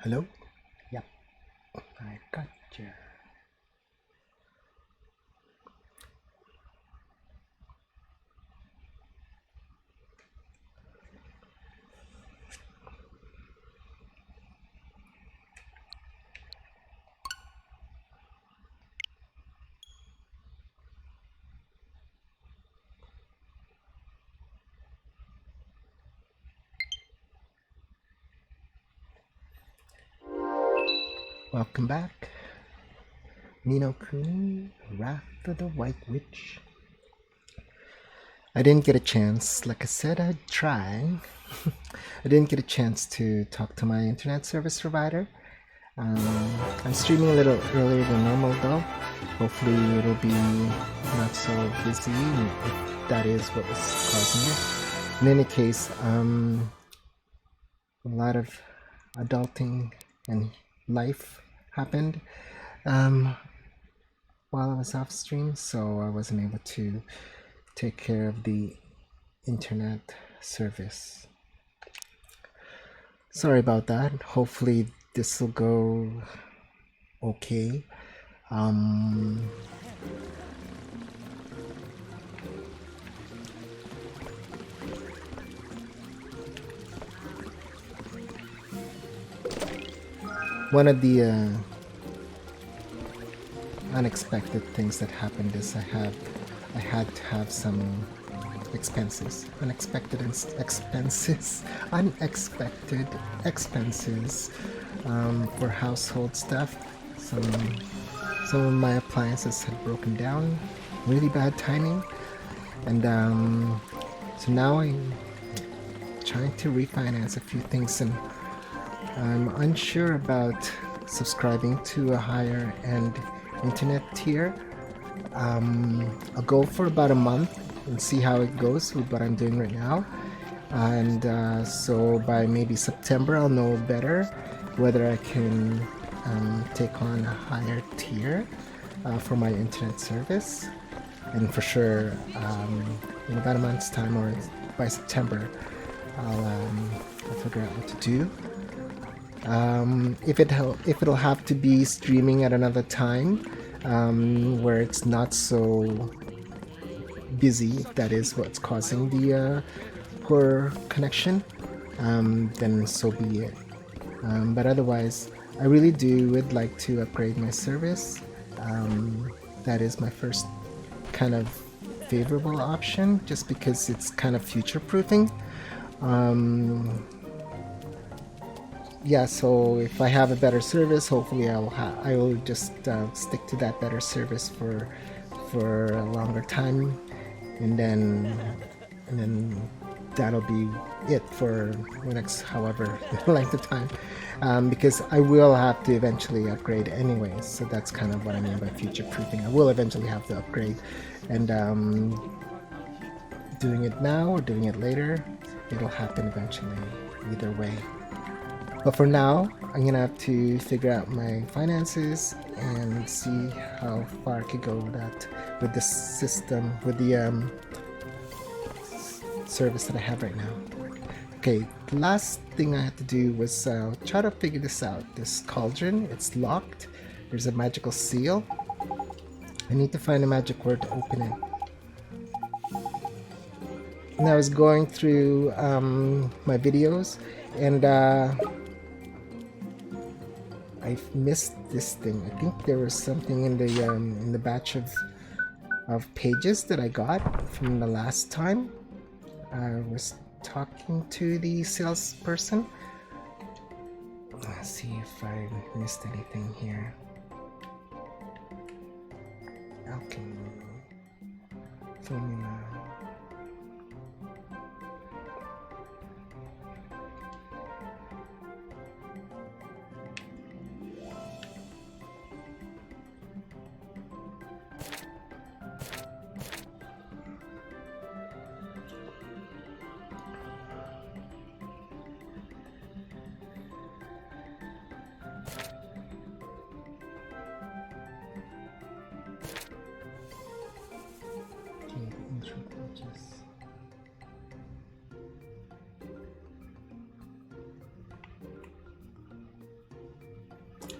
Hello? Yep, I got you. Welcome back. Ni No Kuni, Wrath of the White Witch. I didn't get a chance, like I said I'd try. I didn't get a chance to talk to my internet service provider. I'm streaming a little earlier than normal though. Hopefully it'll be not so busy if that is what was causing it. In any case, a lot of adulting and life happened while I was off stream, so I wasn't able to take care of the internet service. Sorry about that. Hopefully this will go okay. One of the unexpected things that happened is I had to have some unexpected expenses for household stuff. Some of my appliances had broken down, really bad timing, and so now I'm trying to refinance a few things, and I'm unsure about subscribing to a higher end internet tier. I'll go for about a month and see how it goes with what I'm doing right now, and so by maybe September I'll know better whether I can take on a higher tier for my internet service, and for sure in about a month's time or by September I'll figure out what to do. If it'll have to be streaming at another time where it's not so busy, if that is what's causing the poor connection, then so be it. But otherwise, I really would like to upgrade my service. That is my first kind of favorable option, just because it's kind of future-proofing. Yeah, so if I have a better service, hopefully I will just stick to that better service for a longer time, and then that'll be it for the next however length of time, because I will have to eventually upgrade anyways. So that's kind of what I mean by future proofing. I will eventually have to upgrade, and doing it now or doing it later, it'll happen eventually either way. But for now, I'm gonna have to figure out my finances and see how far I could go with that, with the system, with the service that I have right now. Okay, the last thing I had to do was try to figure this out. This cauldron, it's locked. There's a magical seal. I need to find a magic word to open it. And I was going through my videos, and I missed this thing. I think there was something in the batch of pages that I got from the last time I was talking to the salesperson. Let's see if I missed anything here. Alchemy formula.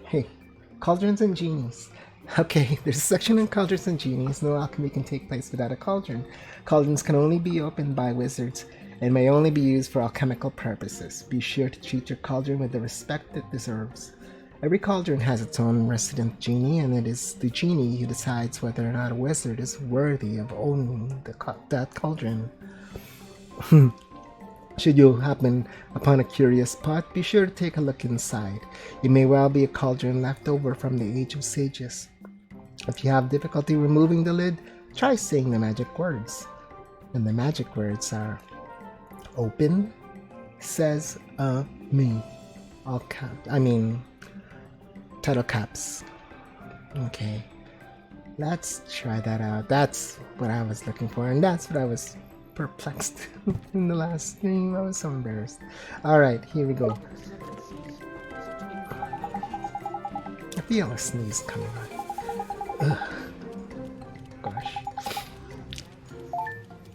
Hey, cauldrons and genies. Okay, there's a section on cauldrons and genies. No alchemy can take place without a cauldron. Cauldrons can only be opened by wizards and may only be used for alchemical purposes. Be sure to treat your cauldron with the respect it deserves. Every cauldron has its own resident genie, and it is the genie who decides whether or not a wizard is worthy of owning that cauldron. Should you happen upon a curious pot, be sure to take a look inside. It may well be a cauldron left over from the Age of Sages. If you have difficulty removing the lid, try saying the magic words. And the magic words are open, says me. All title caps. Okay. Let's try that out. That's what I was looking for, and that's what I was perplexed in the last stream. I was so embarrassed. Alright, here we go. I feel a sneeze coming on. Ugh. Gosh.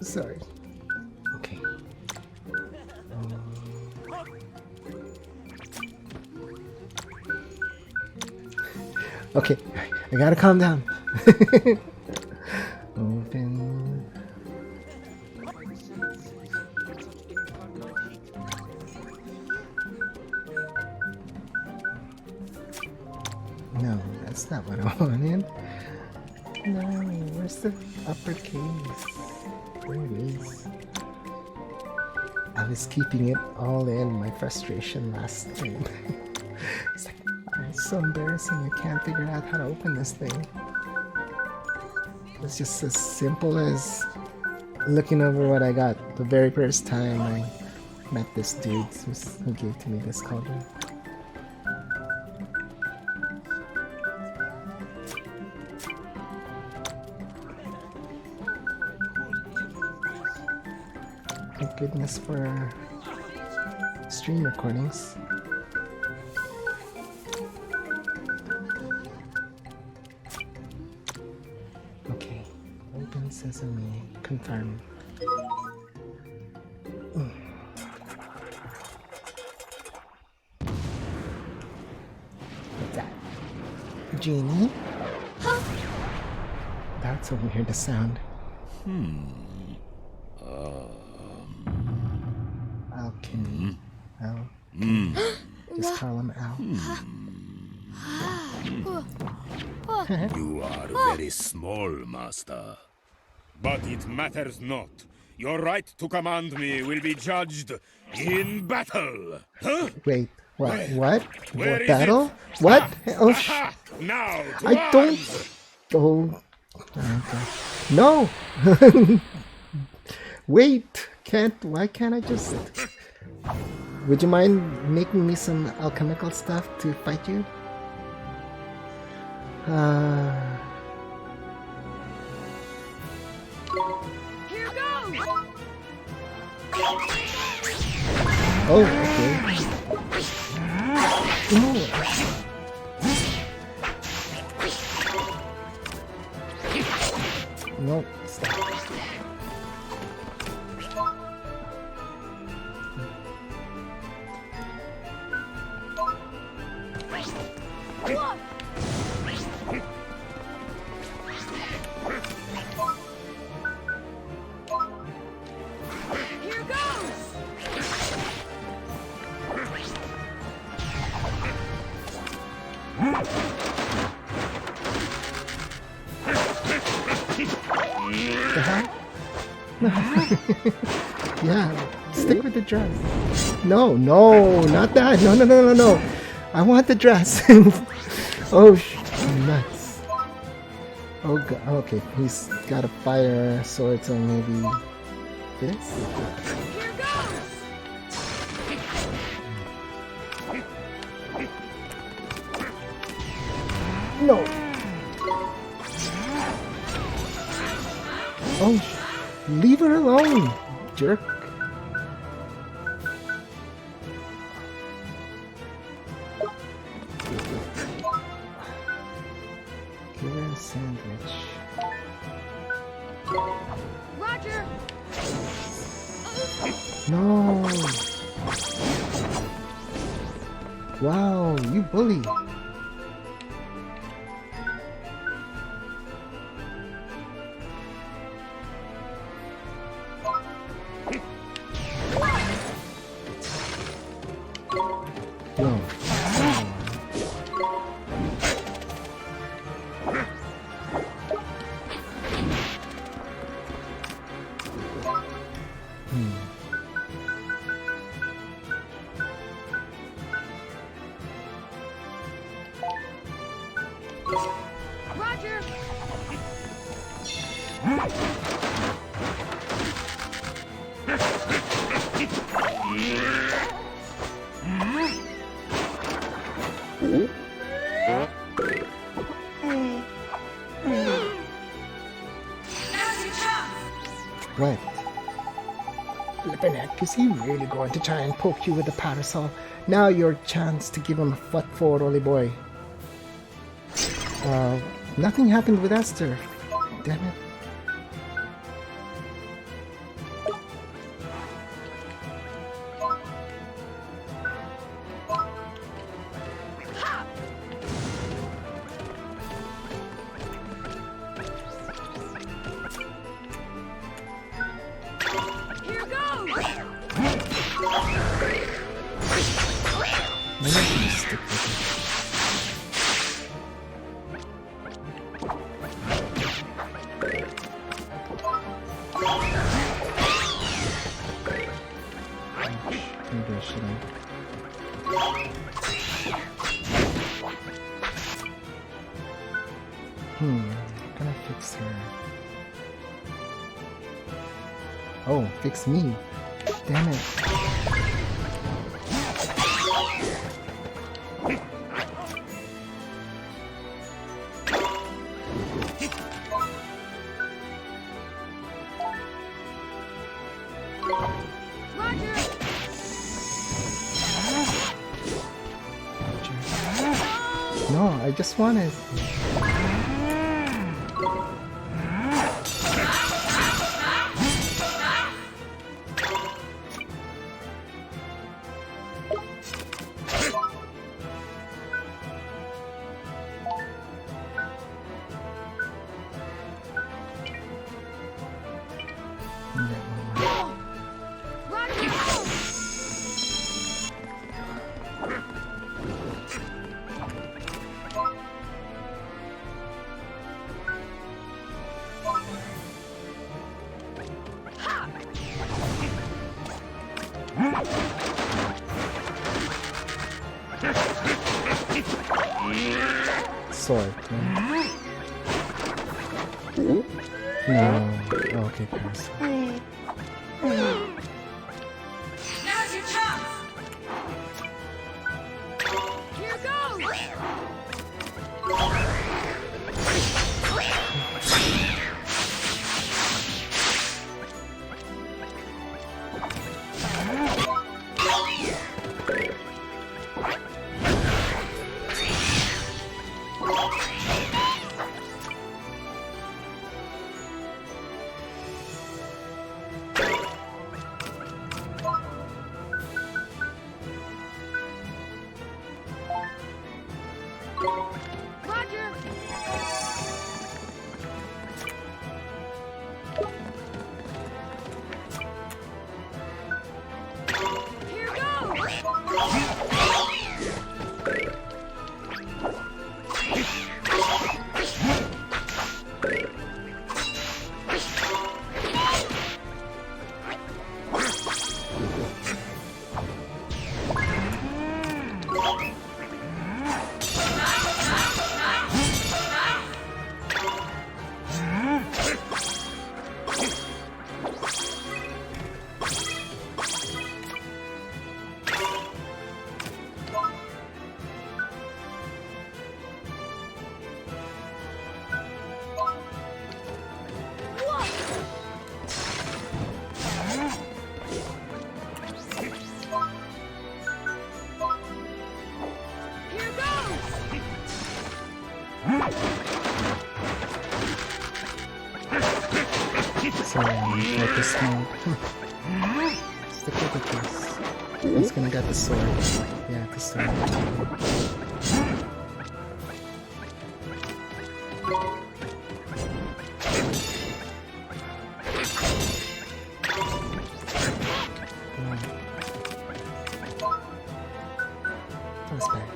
Sorry. Okay. Okay, I gotta calm down. Open. No, that's not what I wanted. No, where's the uppercase? There it is. I was keeping it all in, my frustration last time. It's like, it's so embarrassing, I can't figure out how to open this thing. It's just as simple as looking over what I got the very first time I met this dude who gave to me this cauldron. Thank goodness for stream recordings. Okay, open sesame, confirm. What's that? Genie? That's a weird sound. Alchemy. Al. Just call him Al. You are very small, master. But it matters not. Your right to command me will be judged in battle. Huh? Wait, what? Where? What? Where What is battle? it? What? Oh, Aha! Now, to I don't. arms! Oh. Okay. No. Wait. Why can't I just? Would you mind making me some alchemical stuff to fight you? Here goes! Oh, okay. No. No, stop. Here goes! The hell? Yeah, stick with the dress. No, not that. No. I want the dress. Oh, nuts. Oh, God. Okay, he's got a fire sword, so maybe this? Here goes! No. Oh, leave her alone, jerk. Give her a sandwich. Roger! No. Wow, you bully. What? Flippin' heck, is he really going to try and poke you with the parasol? Now your chance to give him a foot forward, Ollie boy. Nothing happened with Esther. Damn it. Here goes! Maybe I can just stick with it. Maybe I shouldn't. How can I fix her? Oh, fix me. Damn it. Roger! No, I just wanted. Roger! Sword. No. No. Oh, okay, pass. Now's your chance! Here goes! Roger! Here goes! Here goes! Sorry, focus mode. Stick with it, please. He's gonna get the sword. Yeah, the sword. That's bad.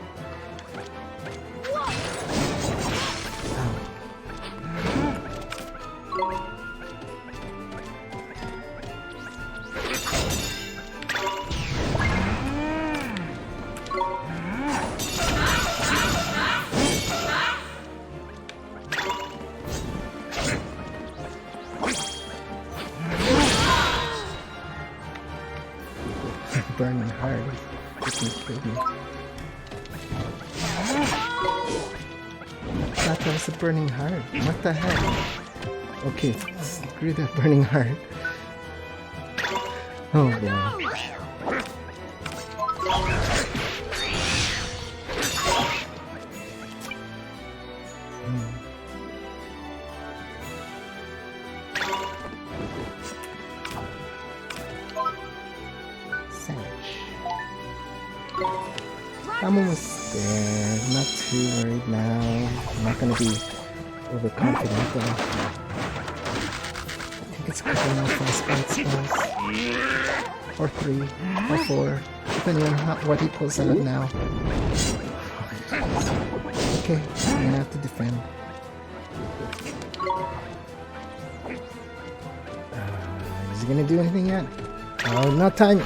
burning hard. It can kill me. I thought that was a burning heart. What the heck? Okay, screw that burning heart. Oh boy. I'm almost there. Not too worried now. I'm not gonna be overconfident though. I think it's a couple more frostbite spells. Or 3, or 4, depending on what he pulls out now. Okay, I'm gonna have to defend. Is he gonna do anything yet? Oh, not time!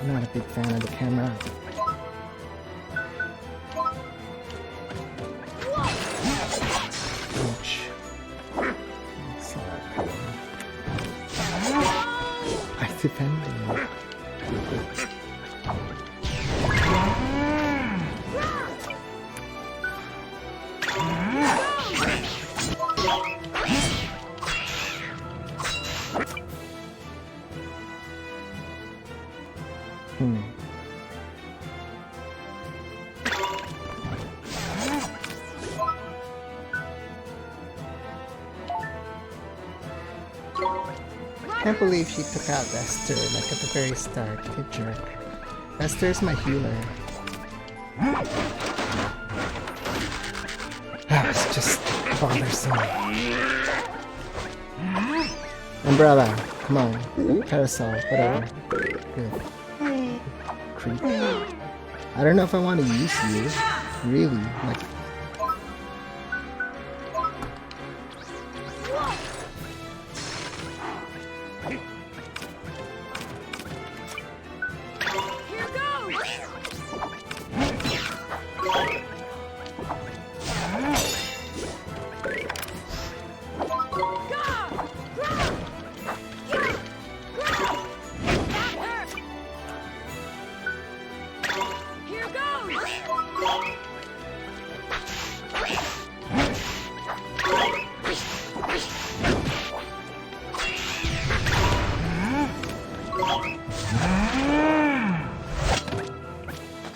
I'm not a big fan of the camera. Ouch. I defended. I can't believe she took out Esther like at the very start. Good jerk. Esther's my healer. That was just bothersome. Umbrella, come on. Parasol, whatever. Good. Creep. I don't know if I want to use you. Really. Like,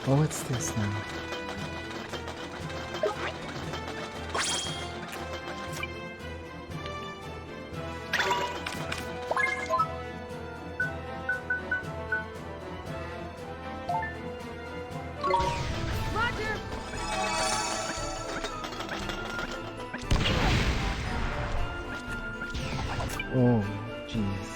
oh, what's this now? Oh, jeez.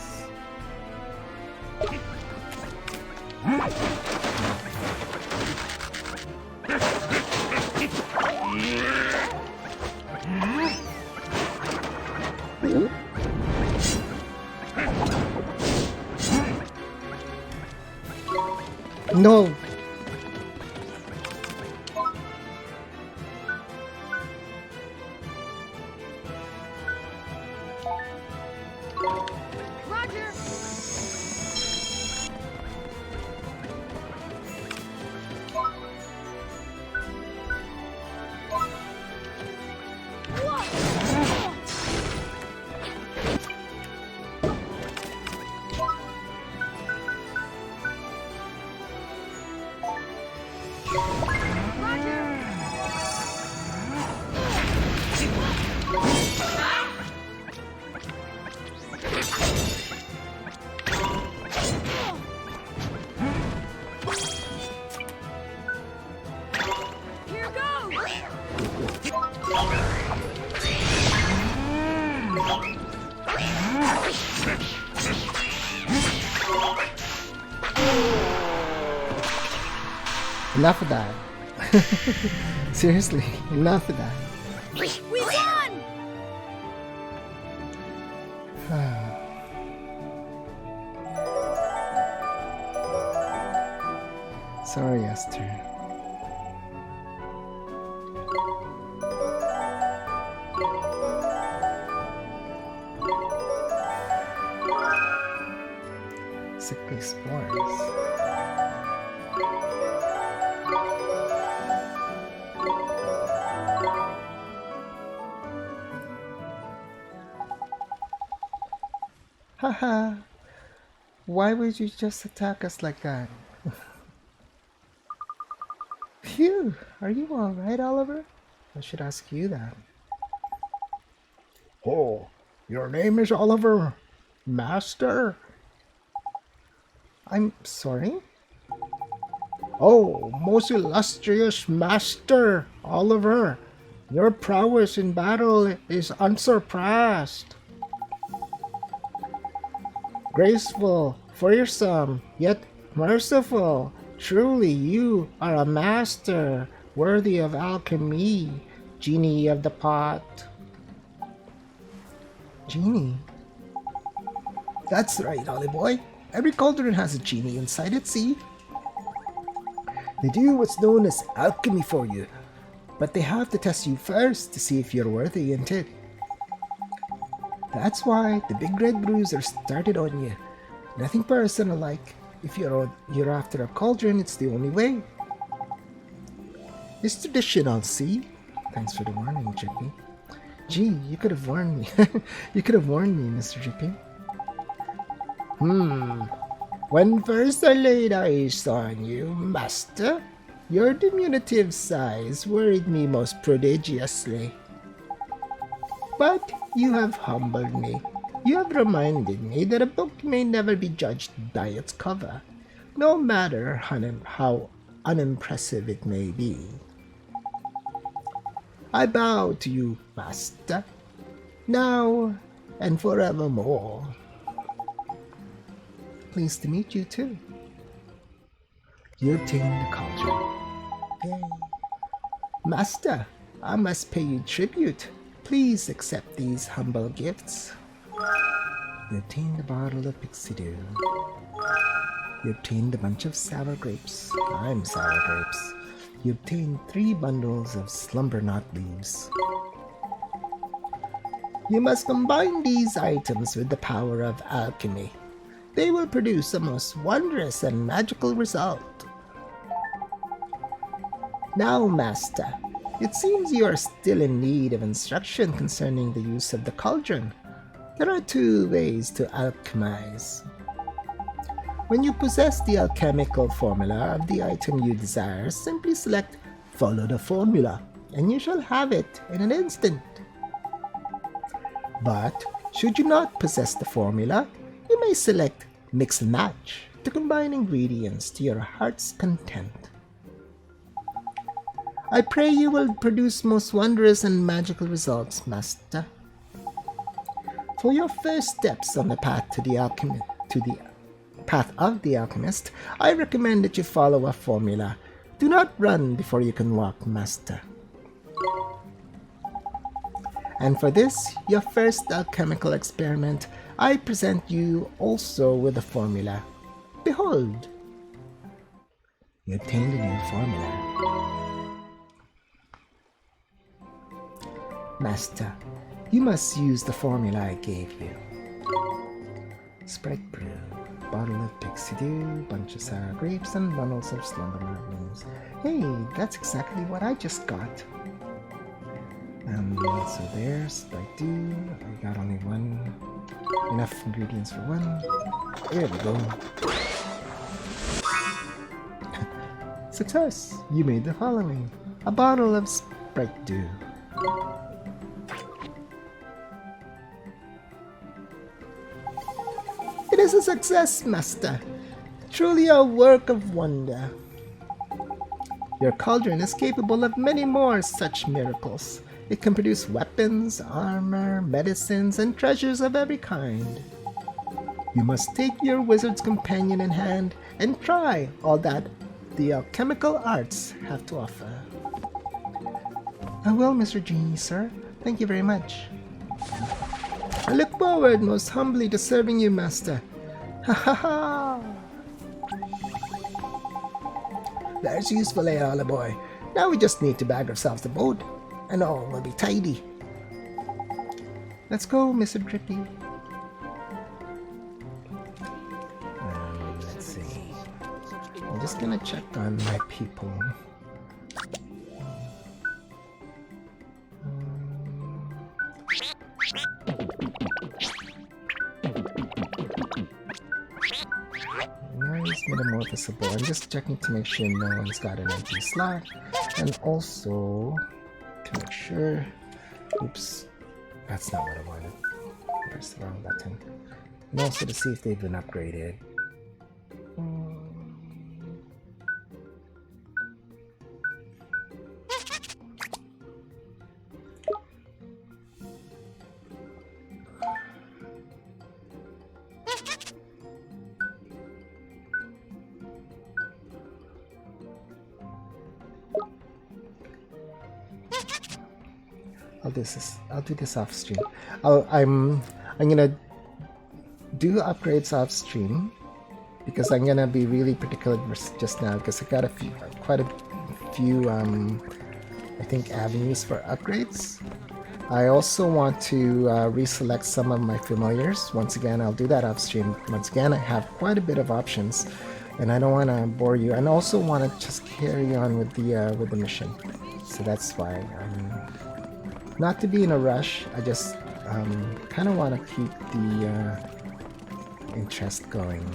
No! Roger. Enough of that. Seriously, enough of that. We won! Sorry, Esther. Sickly spores. Haha. Why would you just attack us like that? Phew! Are you alright, Oliver? I should ask you that. Oh, your name is Oliver, Master? I'm sorry? Oh, most illustrious Master, Oliver. Your prowess in battle is unsurpassed. Graceful, fearsome, yet merciful. Truly you are a master, worthy of alchemy, genie of the pot. Genie? That's right, Ollie boy. Every cauldron has a genie inside it, see? They do what's known as alchemy for you, but they have to test you first to see if you're worthy, ain't it? That's why the big red bruiser started on you. Nothing personal, like if you're after a cauldron, it's the only way. It's traditional, see? Thanks for the warning, Jippy. Gee, you could have warned me. You could have warned me, Mr. Jippy. When first I laid eyes on you, Master, your diminutive size worried me most prodigiously. But you have humbled me. You have reminded me that a book may never be judged by its cover, no matter how unimpressive it may be. I bow to you, Master, now and forevermore. Pleased to meet you, too. You obtained the cauldron. Yay. Master, I must pay you tribute. Please accept these humble gifts. You obtained a bottle of pixie dew. You obtained a bunch of sour grapes. I'm sour grapes. You obtained 3 bundles of slumber knot leaves. You must combine these items with the power of alchemy. They will produce a most wondrous and magical result. Now, Master, it seems you are still in need of instruction concerning the use of the cauldron. There are 2 ways to alchemize. When you possess the alchemical formula of the item you desire, simply select "Follow the formula," and you shall have it in an instant. But should you not possess the formula, you may select "Mix and Match" to combine ingredients to your heart's content. I pray you will produce most wondrous and magical results, Master. For your first steps on the path path of the alchemist, I recommend that you follow a formula. Do not run before you can walk, Master. And for this, your first alchemical experiment, I present you also with a formula. Behold! You obtained a new formula. Master, you must use the formula I gave you. Sprite brew, bottle of pixie dew, bunch of sour grapes, and bundles of slumber leaves. Hey, that's exactly what I just got. So there's Sprite dew. I got only 1. Enough ingredients for 1. There we go. Success! You made the following. A bottle of Sprite dew. It is a success, Master. Truly a work of wonder. Your cauldron is capable of many more such miracles. It can produce weapons, armor, medicines, and treasures of every kind. You must take your wizard's companion in hand and try all that the alchemical arts have to offer. I will, Mr. Genie, sir. Thank you very much. I look forward most humbly to serving you, Master. Ha ha ha! There's useful ale, boy. Now we just need to bag ourselves a boat, and all will be tidy. Let's go, Mr. Drippy. Let's see. I'm just gonna check on my people. Nice metamorphosable. I'm just checking to make sure no one's got an empty slot, and also to make sure. Oops, that's not what I wanted. Press the wrong button. And also to see if they've been upgraded. I'll do this off stream. I'm gonna do upgrades off stream because I'm gonna be really particular just now because I got quite a few I think avenues for upgrades. I also want to reselect some of my familiars. Once again, I'll do that off stream. Once again, I have quite a bit of options, and I don't want to bore you. And also want to just carry on with the mission. So that's why. Not to be in a rush, I just kind of want to keep the interest going.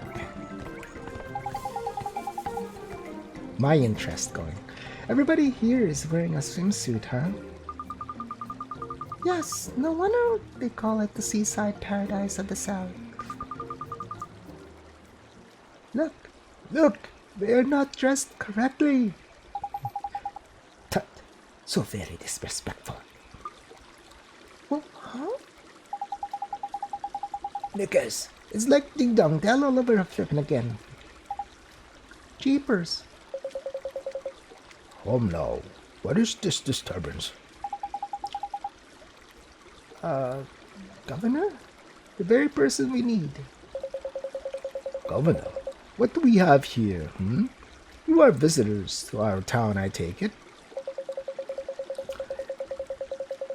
Okay. My interest going. Everybody here is wearing a swimsuit, huh? Yes, no wonder they call it the seaside paradise of the south. Look! Look! They are not dressed correctly. Tut, so very disrespectful. Oh, huh? Nickers, it's like Ding Dong Dell all over flipping again. Jeepers. Home now. What is this disturbance? Governor? The very person we need. Governor? What do we have here, You are visitors to our town, I take it.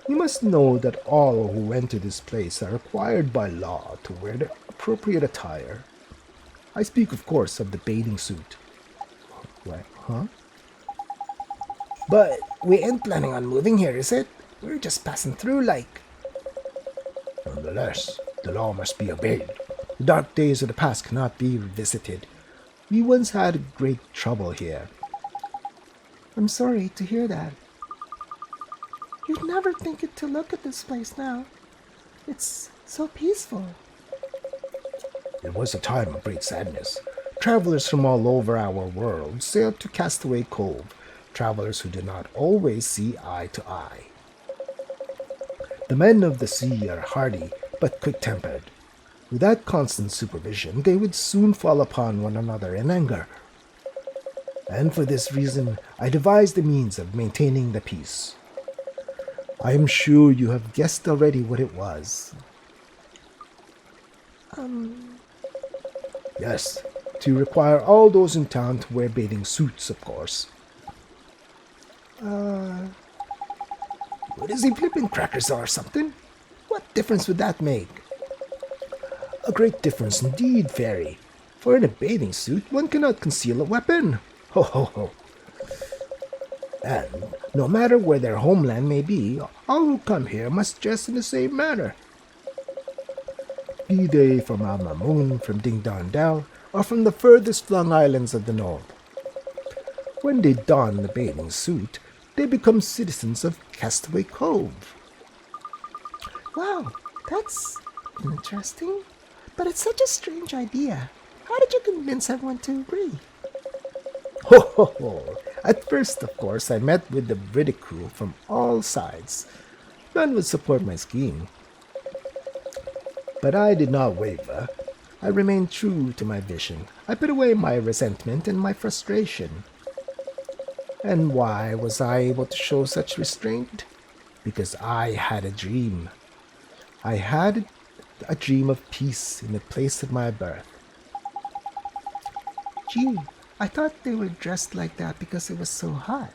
You must know that all who enter this place are required by law to wear the appropriate attire. I speak, of course, of the bathing suit. What, huh? But we ain't planning on moving here, is it? We're just passing through, like. Nonetheless, the law must be obeyed. The dark days of the past cannot be revisited. We once had great trouble here. I'm sorry to hear that. You'd never think it to look at this place now. It's so peaceful. It was a time of great sadness. Travelers from all over our world sailed to Castaway Cove, travelers who did not always see eye to eye. The men of the sea are hardy but quick-tempered. Without constant supervision, they would soon fall upon one another in anger. And for this reason, I devised a means of maintaining the peace. I am sure you have guessed already what it was. Yes, to require all those in town to wear bathing suits, of course. What is he flipping crackers or something? What difference would that make? A great difference indeed, Fairy. For in a bathing suit, one cannot conceal a weapon. Ho ho ho. And no matter where their homeland may be, all who come here must dress in the same manner. Be they from Alma Moon, from Ding Dong Dell, or from the furthest flung islands of the north. When they don the bathing suit, they become citizens of Castaway Cove. Wow, that's interesting. But it's such a strange idea. How did you convince everyone to agree? Ho ho ho! At first, of course, I met with the ridicule from all sides. None would support my scheme. But I did not waver. I remained true to my vision. I put away my resentment and my frustration. And why was I able to show such restraint? Because I had a dream. I had a dream of peace in the place of my birth. Gee, I thought they were dressed like that because it was so hot.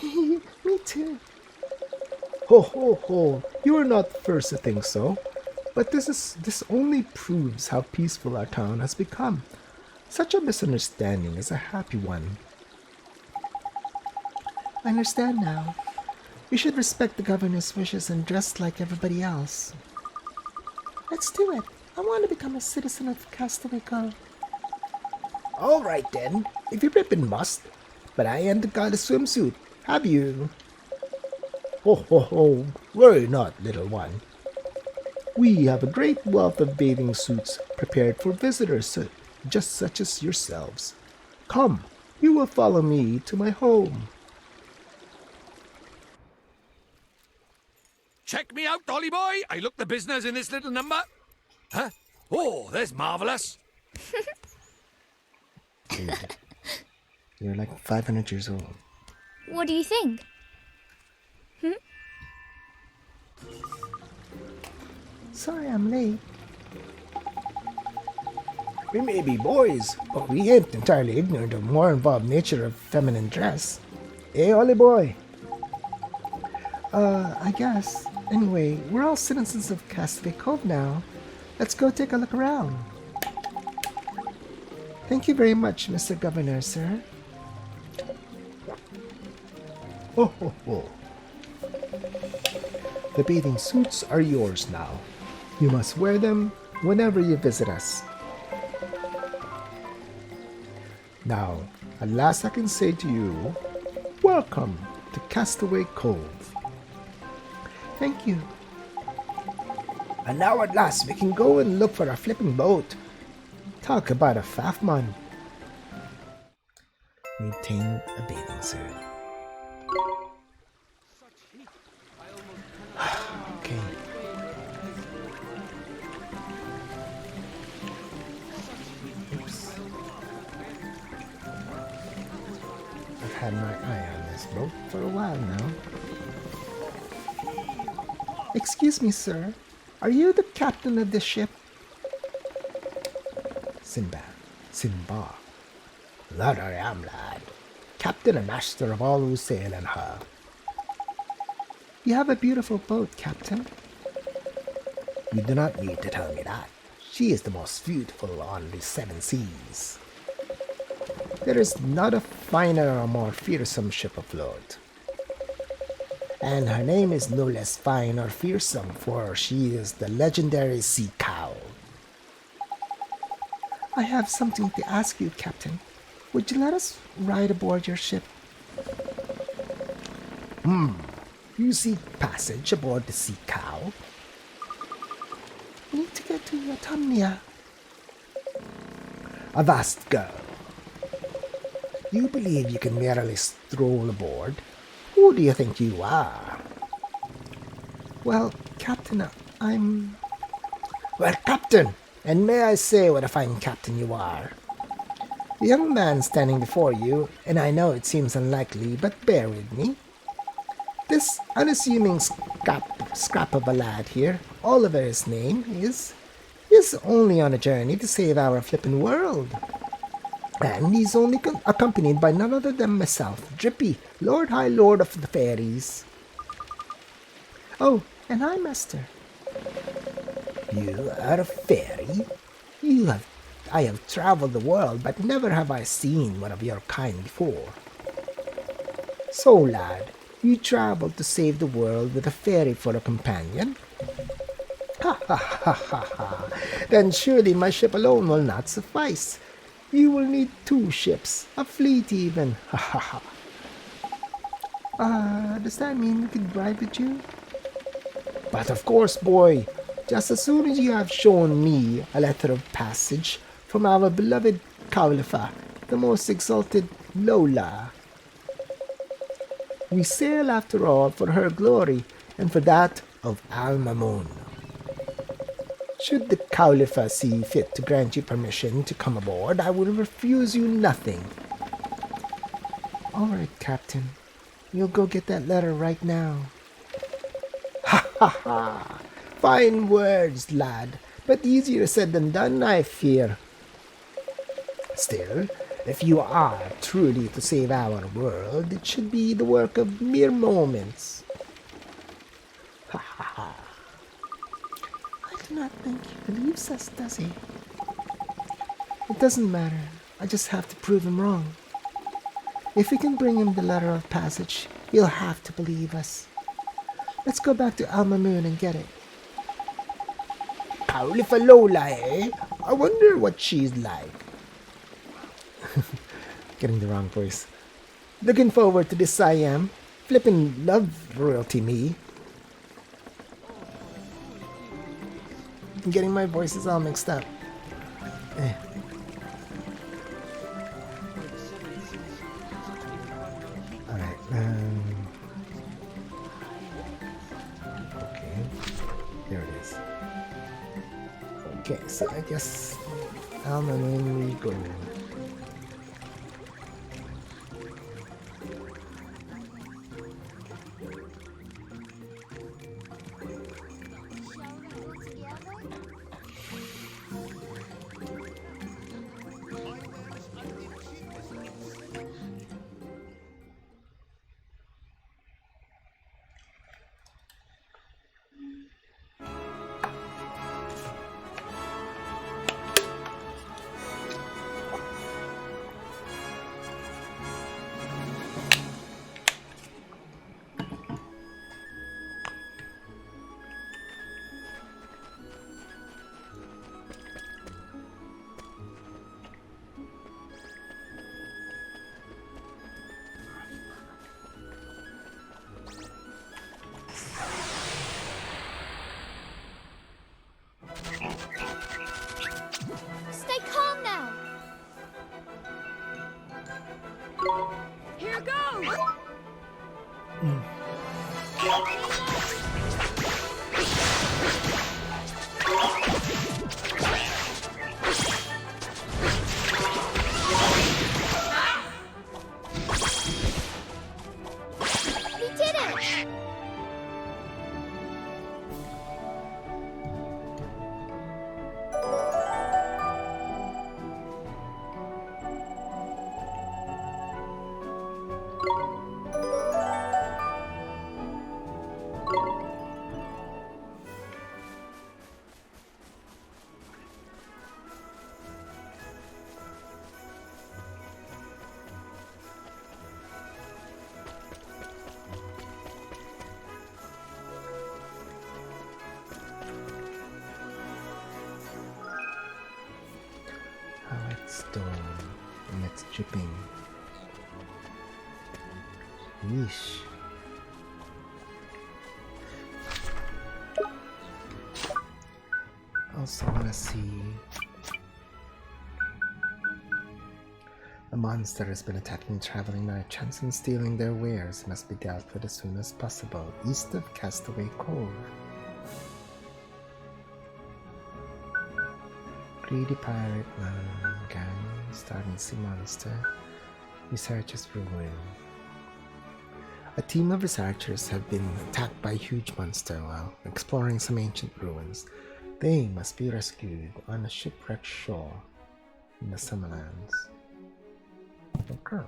Me too. Ho ho ho, you are not the first to think so. But this only proves how peaceful our town has become. Such a misunderstanding is a happy one. I understand now. We should respect the governor's wishes and dress like everybody else. Let's do it. I want to become a citizen of Castaway Cove. All right then, if you rip and must. But I ain't got a swimsuit, have you? Ho ho ho, worry not, little one. We have a great wealth of bathing suits prepared for visitors just such as yourselves. Come, you will follow me to my home. Check me out, Dolly boy. I look the business in this little number. Huh? Oh, there's marvelous. You're like 500 years old. What do you think? Sorry I'm late. We may be boys, but we ain't entirely ignorant of the more involved nature of feminine dress. Eh, Ollie boy? I guess. Anyway, we're all citizens of Castaway Cove now. Let's go take a look around. Thank you very much, Mr. Governor, sir. Ho ho ho. The bathing suits are yours now. You must wear them whenever you visit us. Now, at last I can say to you, welcome to Castaway Cove. Thank you. And now at last we can go and look for a flipping boat. Talk about a faffman. We obtained a bathing suit. Okay. Oops. I've had my eye on this boat for a while now. Excuse me, sir. Are you the captain of this ship? Simba. That I am, lad. Captain and master of all who sail in her. You have a beautiful boat, Captain. You do not need to tell me that. She is the most beautiful on the seven seas. There is not a finer or more fearsome ship afloat. And her name is no less fine or fearsome, for she is the legendary sea cow. I have something to ask you, Captain. Would you let us ride aboard your ship? You seek passage aboard the sea cow? We need to get to Autumnia. Avast, girl. You believe you can merely stroll aboard? Who do you think you are? Well, Captain, I'm... Well, Captain, and may I say what a fine captain you are. The young man standing before you, and I know it seems unlikely, but bear with me. This unassuming scrap of a lad here, Oliver his name is only on a journey to save our flippin' world. And he's only accompanied by none other than myself, Drippy, Lord High Lord of the Fairies. Oh, and I'm Esther. You are a fairy? I have traveled the world, but never have I seen one of your kind before. So, lad, you traveled to save the world with a fairy for a companion? Ha ha ha ha ha! Then surely my ship alone will not suffice. You will need 2 ships, a fleet even. Ha ha ha! Does that mean we could ride with you? But of course, boy, just as soon as you have shown me a letter of passage from our beloved Khalifa, the most exalted Lola. We sail after all for her glory and for that of Al Mamun. Should the Khalifa see fit to grant you permission to come aboard, I will refuse you nothing. All right, Captain. We'll go get that letter right now. Ha! Fine words, lad, but easier said than done, I fear. Still, if you are truly to save our world, it should be the work of mere moments. I do not think he believes us, does he? It doesn't matter. I just have to prove him wrong. If we can bring him the letter of passage, he'll have to believe us. Let's go back to Alma Moon and get it. Khalifa Lola, eh? I wonder what she's like. Getting the wrong voice. Looking forward to this, I am. Flippin' love royalty, me. I'm getting my voices all mixed up. Alright, okay. There it is. Okay, so I guess Alma Moon we go. Stay calm now. Here goes. We did it. How it's done and it's dripping. Yeesh. Also wanna see. A monster has been attacking traveling merchants and stealing their wares. Must be dealt with as soon as possible. East of Castaway Cove. Greedy pirate man gang starting sea monster. Researchers ruin. A team of researchers have been attacked by a huge monster while exploring some ancient ruins. They must be rescued on a shipwrecked shore in the Summerlands. Okay.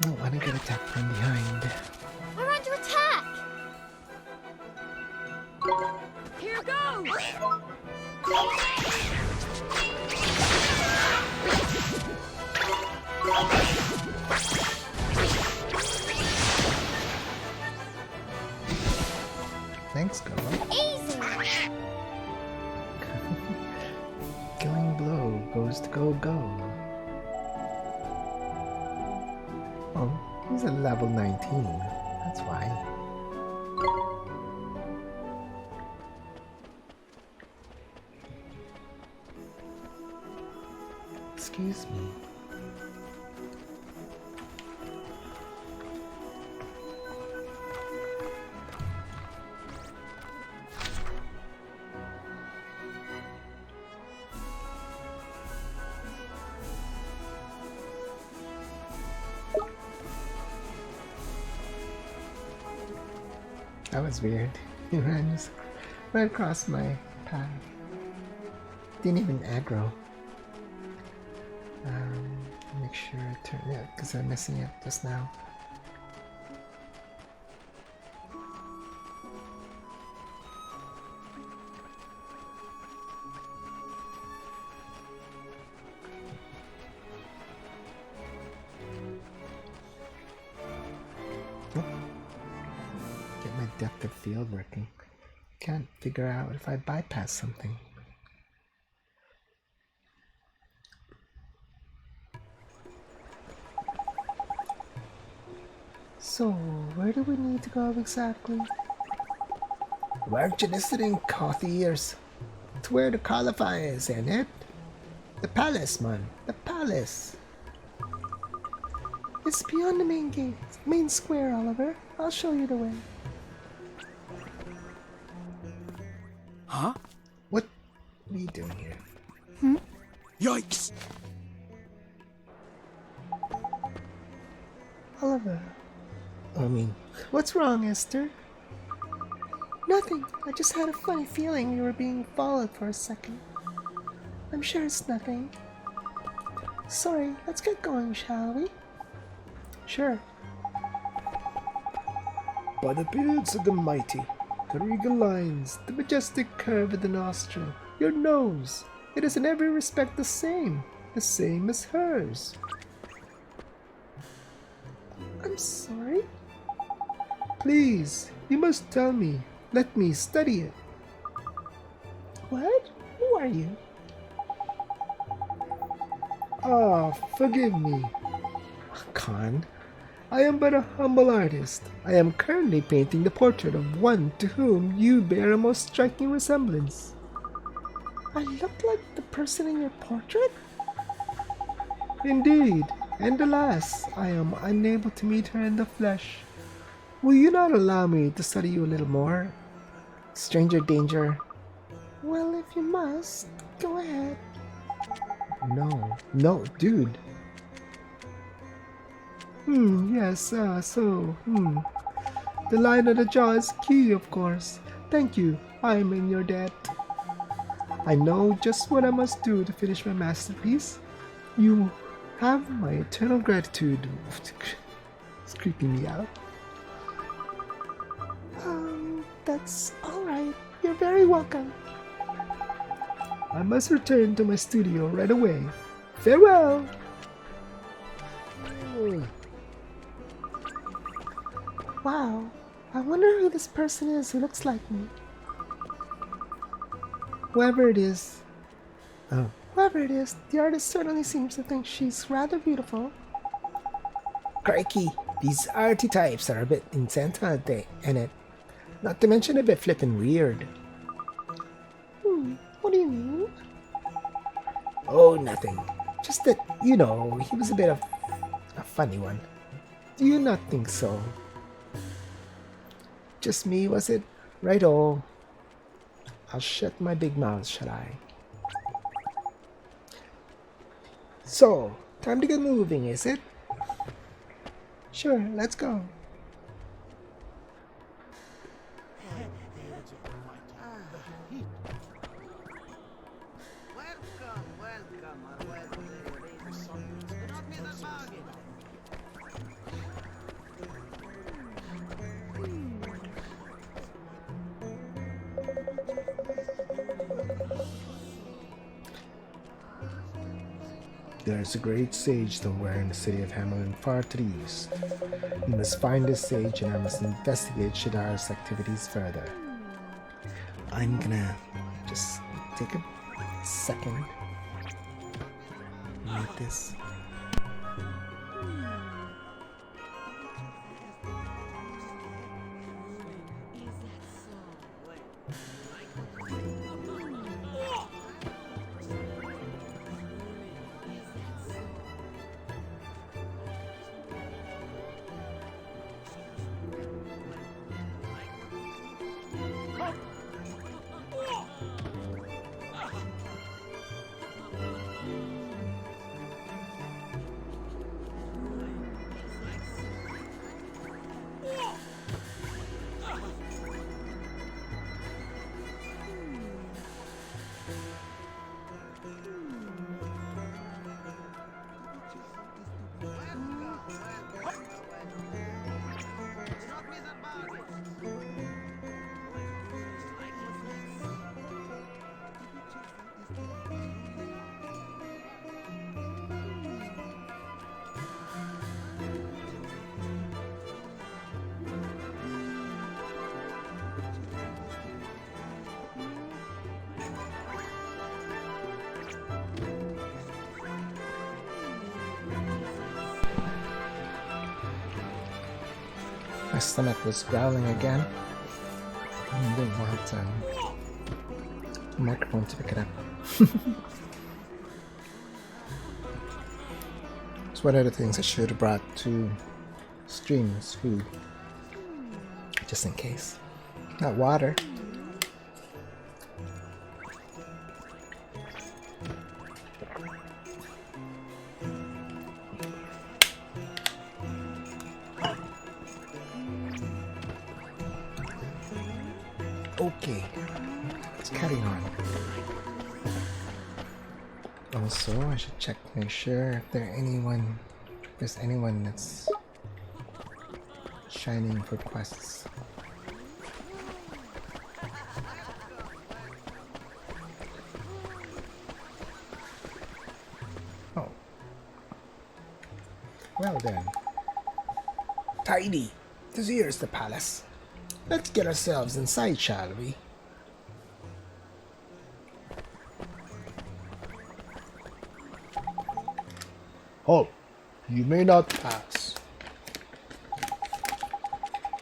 I don't want to get attacked from behind. We're under attack. Here goes. Thanks, girl. Easy. Killing blow goes to go. Oh, he's at level 19. That's why. Excuse me. That was weird. He ran just right across my path. Didn't even aggro. Make sure I turn it because I'm missing it just now. Get my depth of field working. Can't figure out if I bypass something. So, where do we need to go exactly? Weren't you listening, cough ears? To where the cauliflower is, ain't it? The palace, man. The palace. It's beyond the main gate. Main square, Oliver. I'll show you the way. Huh? What are you doing here? Yikes! Oliver. What's wrong, Esther? Nothing. I just had a funny feeling you were being followed for a second. I'm sure it's nothing. Sorry, let's get going, shall we? Sure. By the beards of the mighty, the regal lines, the majestic curve of the nostril, your nose, it is in every respect the same as hers. I'm sorry? Please, you must tell me. Let me study it. What? Who are you? Ah, forgive me. Khan, I am but a humble artist. I am currently painting the portrait of one to whom you bear a most striking resemblance. I look like the person in your portrait? Indeed, and alas, I am unable to meet her in the flesh. Will you not allow me to study you a little more? Stranger danger. Well, if you must, go ahead. No, dude. Yes, The line of the jaw is key, of course. Thank you, I'm in your debt. I know just what I must do to finish my masterpiece. You have my eternal gratitude. It's creeping me out. That's alright. You're very welcome. I must return to my studio right away. Farewell! Wow, I wonder who this person is who looks like me. Whoever it is, the artist certainly seems to think she's rather beautiful. Crikey, these arty types are a bit insensate, ain't it? Not to mention a bit flippin' weird. What do you mean? Oh, nothing. Just that, he was a bit of a funny one. Do you not think so? Just me, was it? Righto. I'll shut my big mouth, shall I? So, time to get moving, is it? Sure, let's go. There's a great sage somewhere in the city of Hamelin, far to the east. We must find this sage and I must investigate Shadar's activities further. I'm gonna just take a second. Like this. stomach was growling again. I didn't want the microphone to pick it up. It's one of the things I should have brought to streams food. Just in case. Not water. Okay, let's carry on. Also, I should check, make sure if there's anyone that's shining for quests. Oh. Well then. Tidy. This here's the palace. Let's get ourselves inside, shall we? Halt! You may not pass.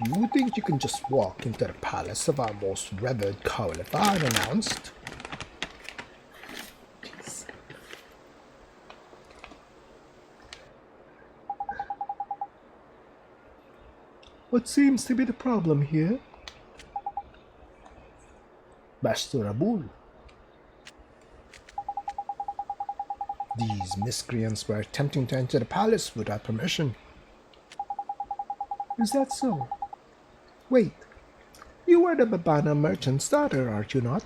You think you can just walk into the palace of our most revered Caliph unannounced? Jeez. What seems to be the problem here? Master Abul. These miscreants were attempting to enter the palace without permission. Is that so? Wait, you are the Babana merchant's daughter, are you not?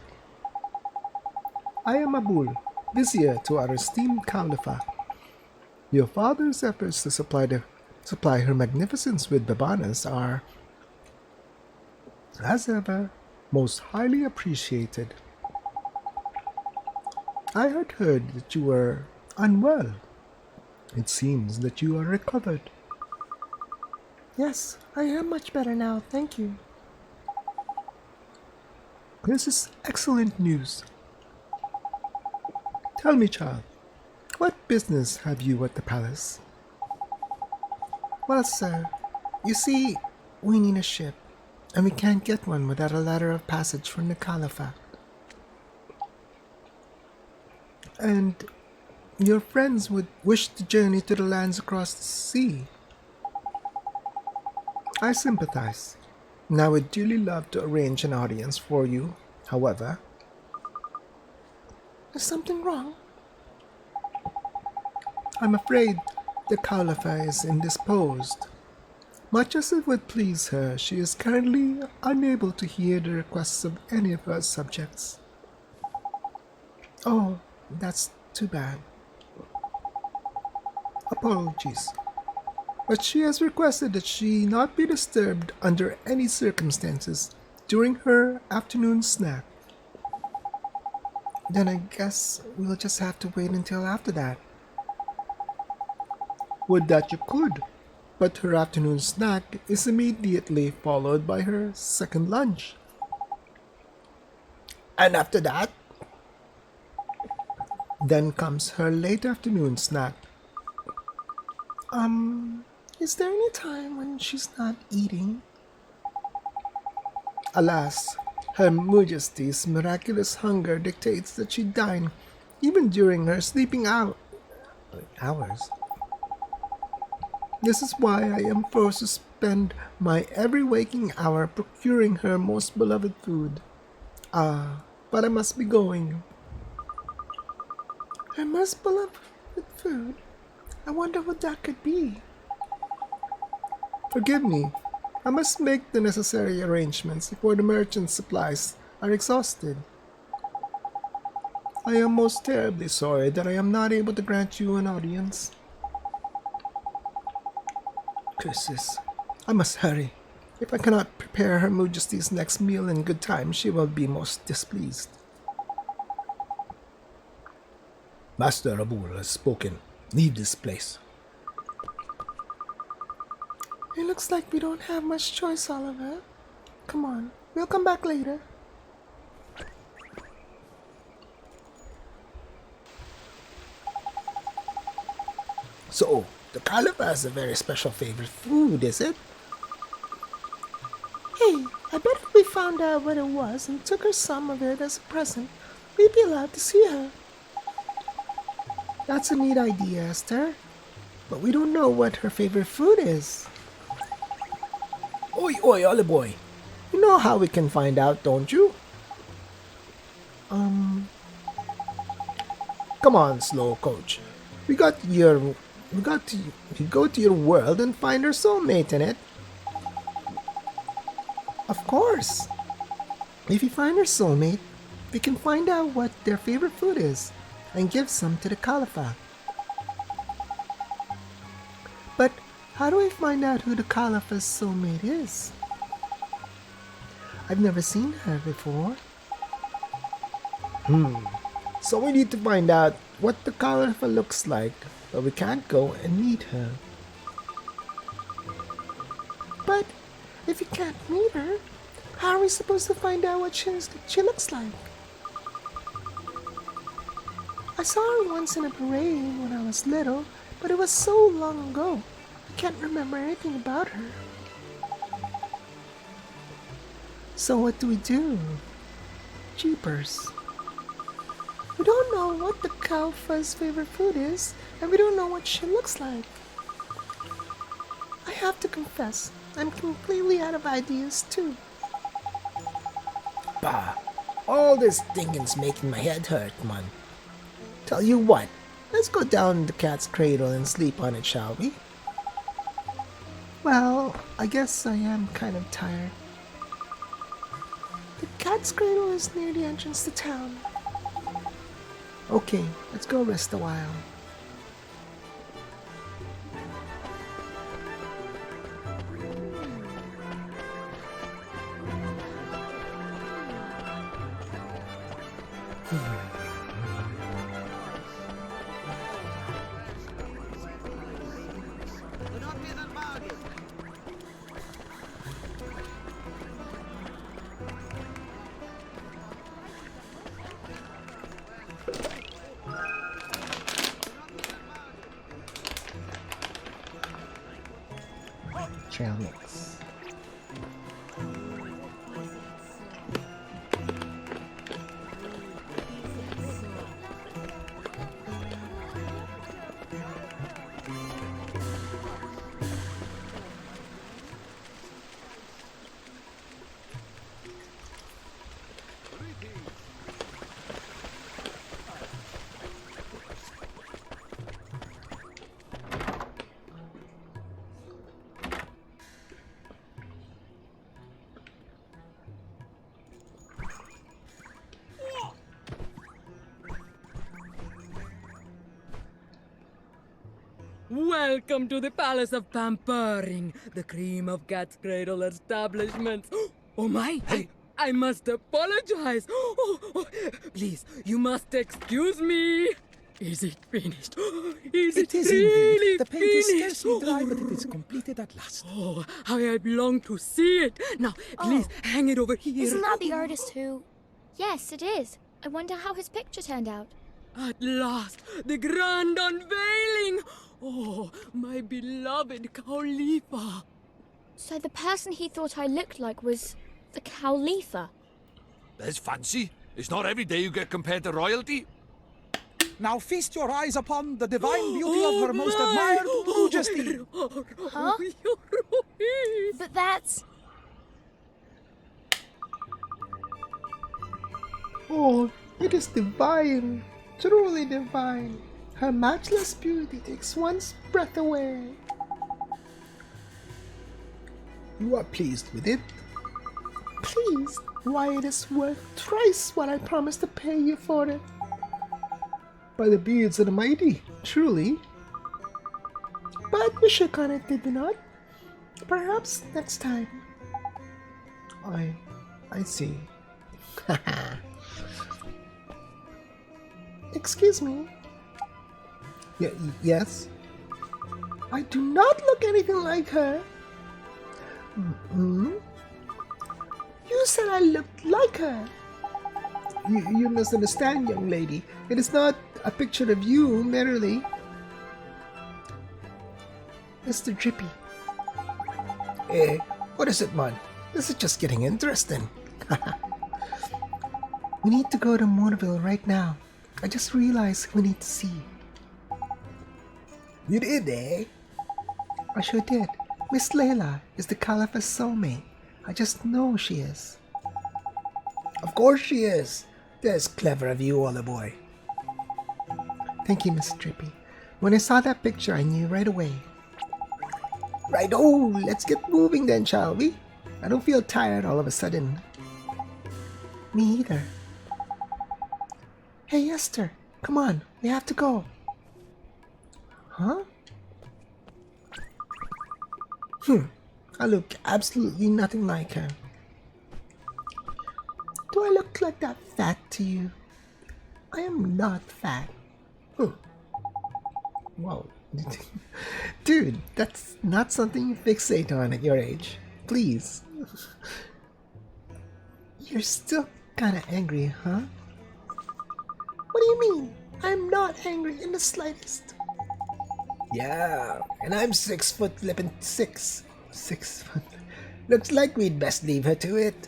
I am Abul, vizier to our esteemed Khalifa. Your father's efforts to supply her magnificence with Babanas are, as ever, most highly appreciated. I had heard that you were unwell. It seems that you are recovered. Yes, I am much better now, thank you. This is excellent news. Tell me, child, what business have you at the palace? Well, sir, you see, we need a ship, and we can't get one without a letter of passage from the Caliphate. And your friends would wish to journey to the lands across the sea. I sympathize, and I would dearly love to arrange an audience for you. However, Is something wrong? I'm afraid the Khalifa is indisposed. Much as it would please her, she is currently unable to hear the requests of any of her subjects. Oh, that's too bad. Apologies. But she has requested that she not be disturbed under any circumstances during her afternoon snack. Then I guess we'll just have to wait until after that. Would that you could, but her afternoon snack is immediately followed by her second lunch. And after that, then comes her late afternoon snack. Is there any time when she's not eating? Alas, Her Majesty's miraculous hunger dictates that she dine even during her sleeping hours. This is why I am forced to spend my every waking hour procuring her most beloved food. But I must be going. Her most beloved food? I wonder what that could be. Forgive me. I must make the necessary arrangements before the merchant's supplies are exhausted. I am most terribly sorry that I am not able to grant you an audience. Curses. I must hurry. If I cannot prepare Her Majesty's next meal in good time, she will be most displeased. Master Abul has spoken. Leave this place. It looks like we don't have much choice, Oliver. Come on, we'll come back later. So, the Caliph has a very special favorite food, is it? Hey, I bet if we found out what it was and took her some of it as a present, we'd be allowed to see her. That's a neat idea, Esther. But we don't know what her favorite food is. Oi, oi, Ollie boy. You know how we can find out, don't you? Come on, slow coach. We go to your world and find our soulmate in it. Of course. If we find our soulmate, we can find out what their favorite food is and give some to the Khalifa. But how do I find out who the Khalifa's soulmate is? I've never seen her before. So we need to find out what the Khalifa looks like, but we can't go and meet her. But if we can't meet her, how are we supposed to find out what she looks like? I saw her once in a parade when I was little, but it was so long ago. I can't remember anything about her. So what do we do? Jeepers. We don't know what the Khalifa's favorite food is, and we don't know what she looks like. I have to confess, I'm completely out of ideas too. Bah, all this thinking's making my head hurt, man. Tell you what, let's go down the cat's cradle and sleep on it, shall we? Well, I guess I am kind of tired. The cat's cradle is near the entrance to town. Okay, let's go rest a while. Trail mix. Welcome to the Palace of Pampering, the cream of Cat's Cradle establishment. Oh my! Hey. I must apologize. Please, you must excuse me. Is it finished? Is it It is really indeed. The paint is finished? scarcely dry, but it is completed at last. Oh, how I long to see it. Now, please hang it over here. Isn't that the artist who... Yes, it is. I wonder how his picture turned out. At last, the grand unveiling. Oh, my beloved Khalifa. So the person he thought I looked like was the Khalifa. That's fancy. It's not every day you get compared to royalty. Now feast your eyes upon the divine beauty of her most admired majesty. Huh? But that's... Oh, it is divine. Truly divine. Her matchless beauty takes one's breath away. You are pleased with it? Please, why it is worth thrice what I promised to pay you for it. By the beards of the mighty, truly. But we shook on it, did we not? Perhaps next time. I see. Excuse me. Yes? I do not look anything like her. Hmm? You said I looked like her. You misunderstand, young lady. It is not a picture of you, merely. Mr. Drippy. What is it, man? This is just getting interesting. We need to go to Moonville right now. I just realized we need to see. You did, eh? I sure did. Miss Layla is the Caliph's soulmate. I just know she is. Of course she is. That's clever of you, Ola boy. Thank you, Miss Drippy. When I saw that picture, I knew right away. Right, oh, let's get moving then, shall we? I don't feel tired all of a sudden. Me either. Hey, Esther, come on, we have to go. Huh? I look absolutely nothing like her. Do I look like that fat to you? I am not fat. Whoa. Dude, that's not something you fixate on at your age. Please. You're still kinda angry, huh? What do you mean? I'm not angry in the slightest. Yeah, and I'm 6 foot flippin' 6. 6 foot. Looks like we'd best leave her to it.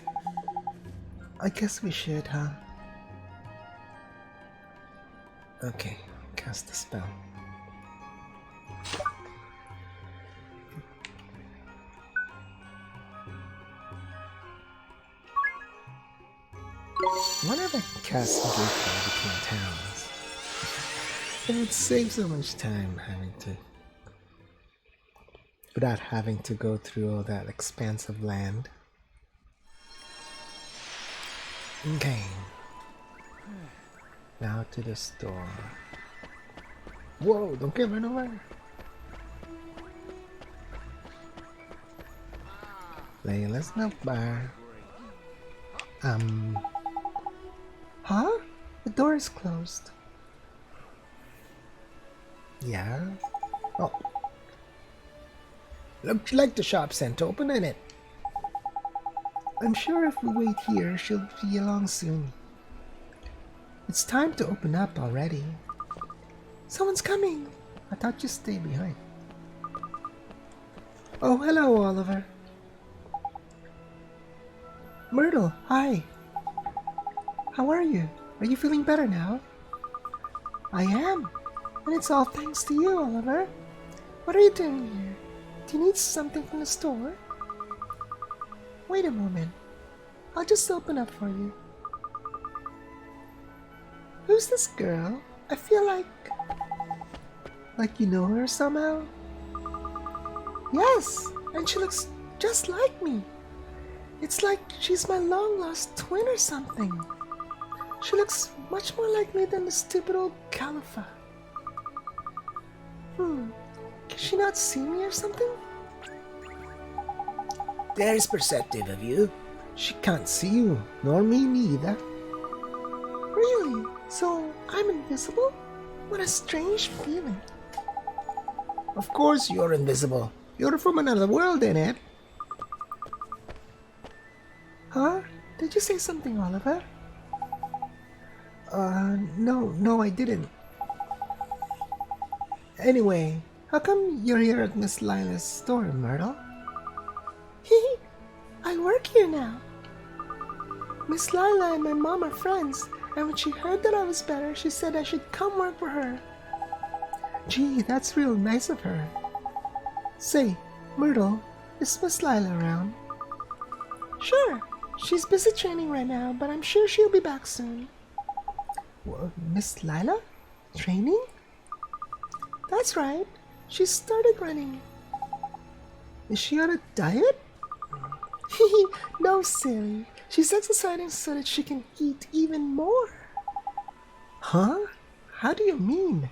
I guess we should, huh? Okay, cast the spell. I wonder if I can cast Gateway between towns. It would save so much time without having to go through all that expansive land. Okay. Now to the store. Whoa, don't get run over. Layla's milk bar. Huh? The door is closed. Yeah? Oh. Looks like the shop's sent open, innit? I'm sure if we wait here, she'll be along soon. It's time to open up already. Someone's coming! I thought you'd stay behind. Oh, hello, Oliver. Myrtle, hi. How are you? Are you feeling better now? I am. And it's all thanks to you, Oliver. What are you doing here? Do you need something from the store? Wait a moment. I'll just open up for you. Who's this girl? I feel like you know her somehow? Yes, and she looks just like me. It's like she's my long-lost twin or something. She looks much more like me than the stupid old Califa. Can she not see me or something? There's perceptive of you. She can't see you, nor me neither. Really? So I'm invisible? What a strange feeling. Of course you're invisible. You're from another world, innit? Huh? Did you say something, Oliver? No, I didn't. Anyway, how come you're here at Miss Lila's store, Myrtle? Hee, I work here now. Miss Lila and my mom are friends, and when she heard that I was better, she said I should come work for her. Gee, that's real nice of her. Say, Myrtle, is Miss Lila around? Sure, she's busy training right now, but I'm sure she'll be back soon. What, Miss Lila? Training? That's right. She started running. Is she on a diet? No, silly. She's exercising so that she can eat even more. Huh? How do you mean?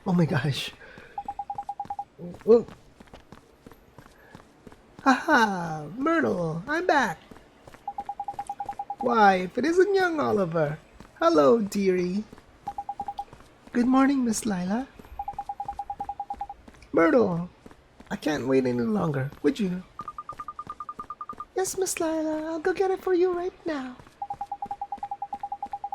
Oh my gosh. Oh. Haha, Myrtle, I'm back. Why, if it isn't young Oliver. Hello, dearie. Good morning, Miss Lila. Myrtle, I can't wait any longer, would you? Yes, Miss Lila, I'll go get it for you right now.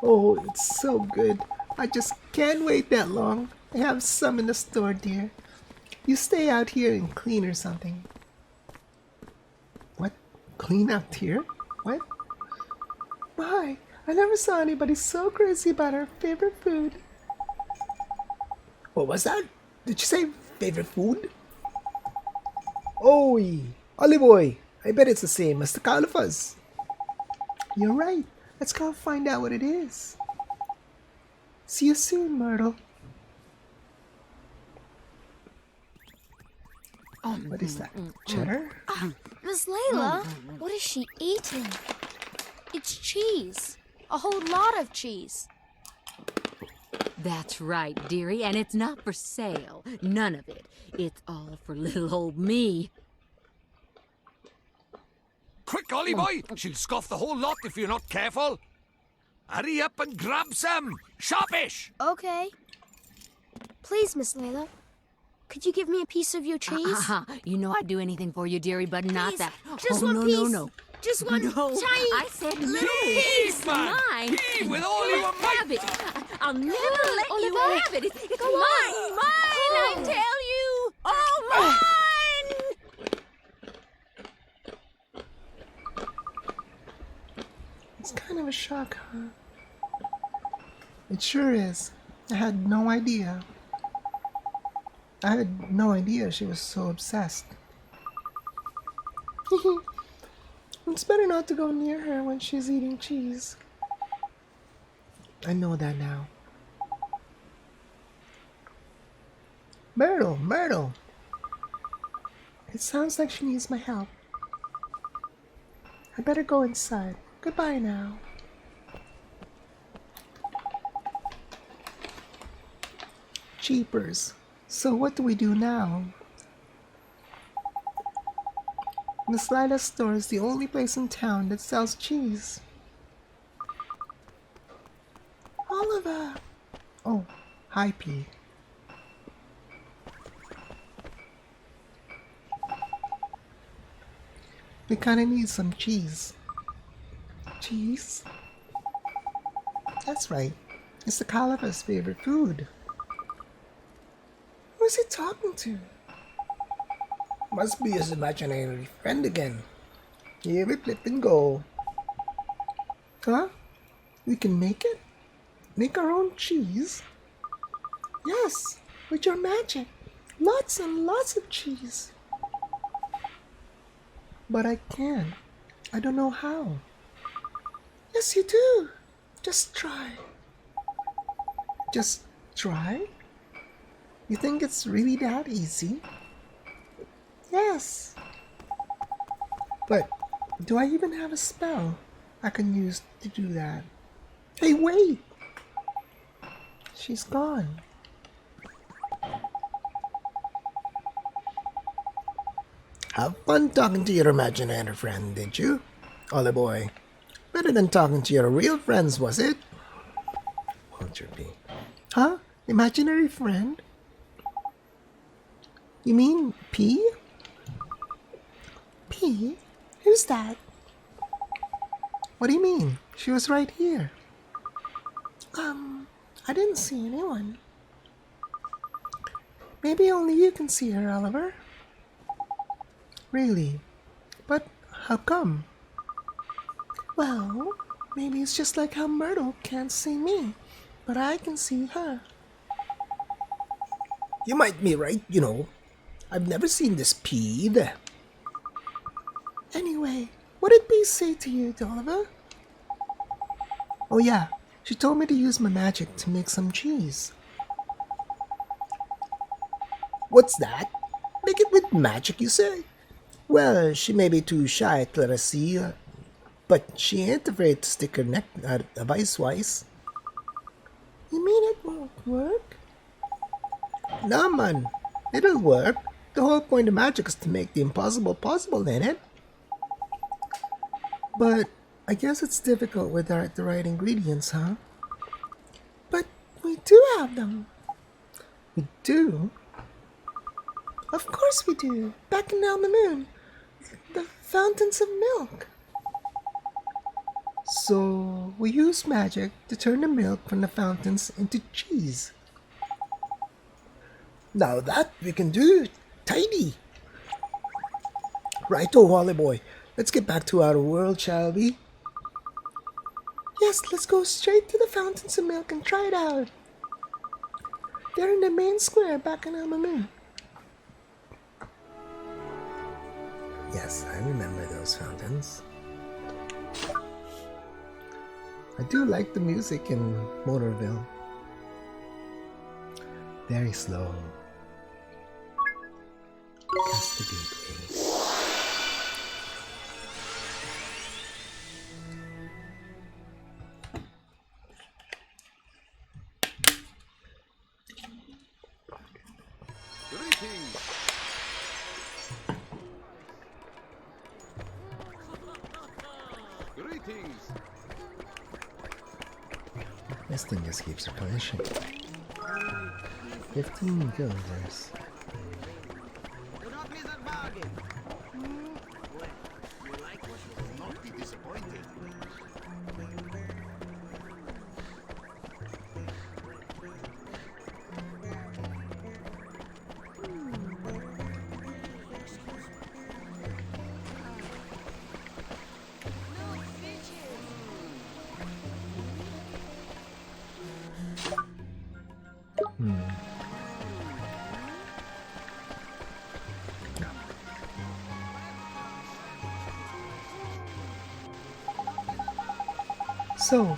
Oh, it's so good. I just can't wait that long. I have some in the store, dear. You stay out here and clean or something. Clean out here? What? Why? I never saw anybody so crazy about our favorite food. What was that? Did you say favorite food? Oh, Ollie boy, I bet it's the same as the Califas. You're right. Let's go find out what it is. See you soon, Myrtle. What is that? Cheddar? Miss Layla, what is she eating? It's cheese. A whole lot of cheese. That's right, dearie, and it's not for sale. None of it. It's all for little old me. Quick, Ollie boy! She'll scoff the whole lot if you're not careful. Hurry up and grab some. Sharpish! Okay. Please, Miss Layla, could you give me a piece of your cheese? You know I'd do anything for you, dearie, but not Please, that. just oh, one no, piece. No, no, Just one no. tiny I said no. Heave, man! Mine. Heave with all your Have might! it. I'll never let you Oliver. have it. It's Go mine. on. Mine, I Oh. tell you. Oh, mine. It's kind of a shock, huh? It sure is. I had no idea. I had no idea she was so obsessed. It's better not to go near her when she's eating cheese. I know that now. Myrtle, Myrtle! It sounds like she needs my help. I better go inside. Goodbye now. Jeepers. So what do we do now? Miss Lila's store is the only place in town that sells cheese. Oliver! Oh, hi, P. We kinda need some cheese. Cheese? That's right. It's the Caliph's favorite food. Who's he talking to? Must be his imaginary friend again. Here we flip and go. Huh? We can make it? Make our own cheese? Yes, with your magic. Lots and lots of cheese. But I can't. I don't know how. Yes, you do. Just try. Just try? You think it's really that easy? Yes. But do I even have a spell I can use to do that? Hey, wait! She's gone. Have fun talking to your imaginary friend, did you? Ollie boy. Better than talking to your real friends, was it? Won't you be? Huh? Imaginary friend? You mean P? P? Who's that? What do you mean? She was right here. I didn't see anyone. Maybe only you can see her, Oliver. Really? But how come? Well, maybe it's just like how Myrtle can't see me, but I can see her. You might be right, you know. I've never seen this P either. Anyway, what did B say to you, Oliver? Oh yeah, she told me to use my magic to make some cheese. What's that? Make it with magic, you say? Well, she may be too shy to let us see, but she ain't afraid to stick her neck out advice-wise. You mean it won't work? Nah, man. It'll work. The whole point of magic is to make the impossible possible, ain't it? But I guess it's difficult without the right ingredients, huh? But we do have them. We do? Of course we do. Back in down the moon. The fountains of milk. So we use magic to turn the milk from the fountains into cheese. Now that we can do, tidy. Righto, Holly boy. Let's get back to our world, shall we? Yes, let's go straight to the fountains of milk and try it out. They're in the main square back in Amamu. Yes, I remember those fountains. I do like the music in Motorville. Very slow. That's the gateway. Greetings. Greetings. This thing just keeps replenishing. 15 villagers. Do not miss a bargain. Well, you like what you will not be disappointed. So,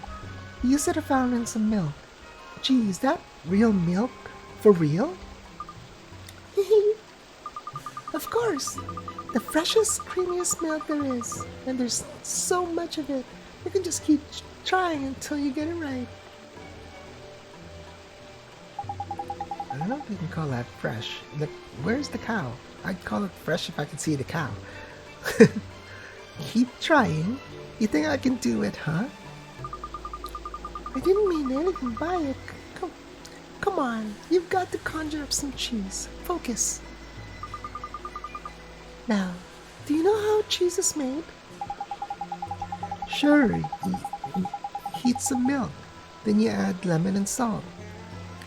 you said I found in some milk. Gee, is that real milk? For real? Of course! The freshest, creamiest milk there is. And there's so much of it. You can just keep trying until you get it right. I don't know if you can call that fresh. Look, where's the cow? I'd call it fresh if I could see the cow. Keep trying. You think I can do it, huh? I didn't mean anything by it. Come on. You've got to conjure up some cheese. Focus. Now, do you know how cheese is made? Sure. You heat some milk. Then you add lemon and salt.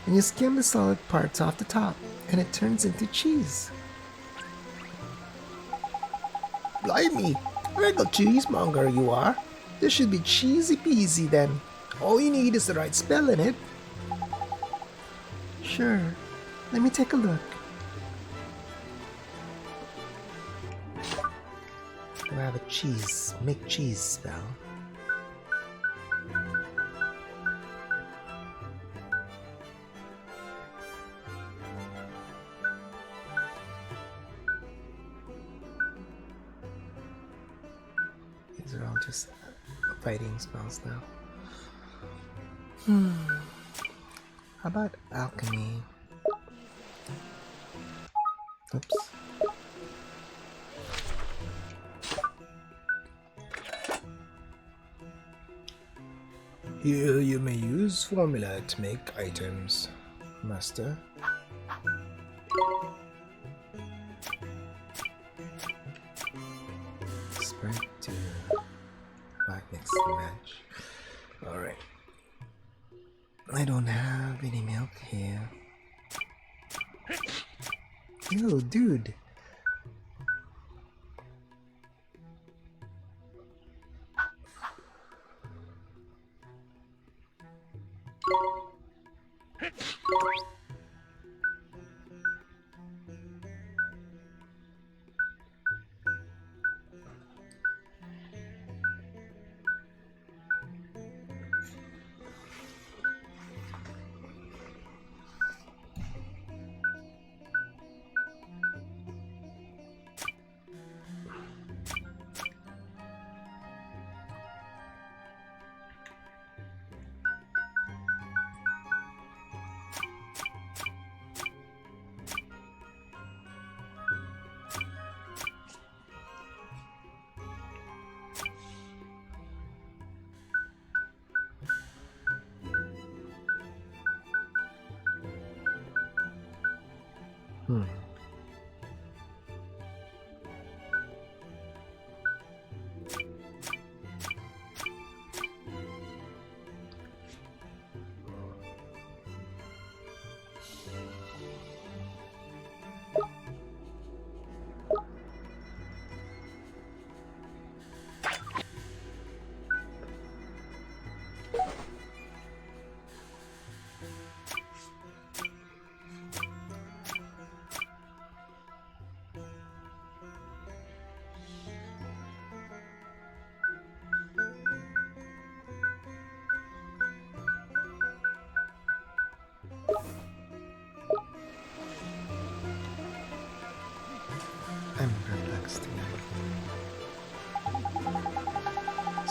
And you skim the solid parts off the top. And it turns into cheese. Blimey! Regular cheesemonger you are. This should be cheesy peasy then. All you need is the right spell in it. Sure. Let me take a look. I have a cheese, make cheese spell. These are all just fighting spells now. How about alchemy? Oops. Here you may use formula to make items, master. Spread to black mix and match. Alright. I don't have any milk here. Ew, dude.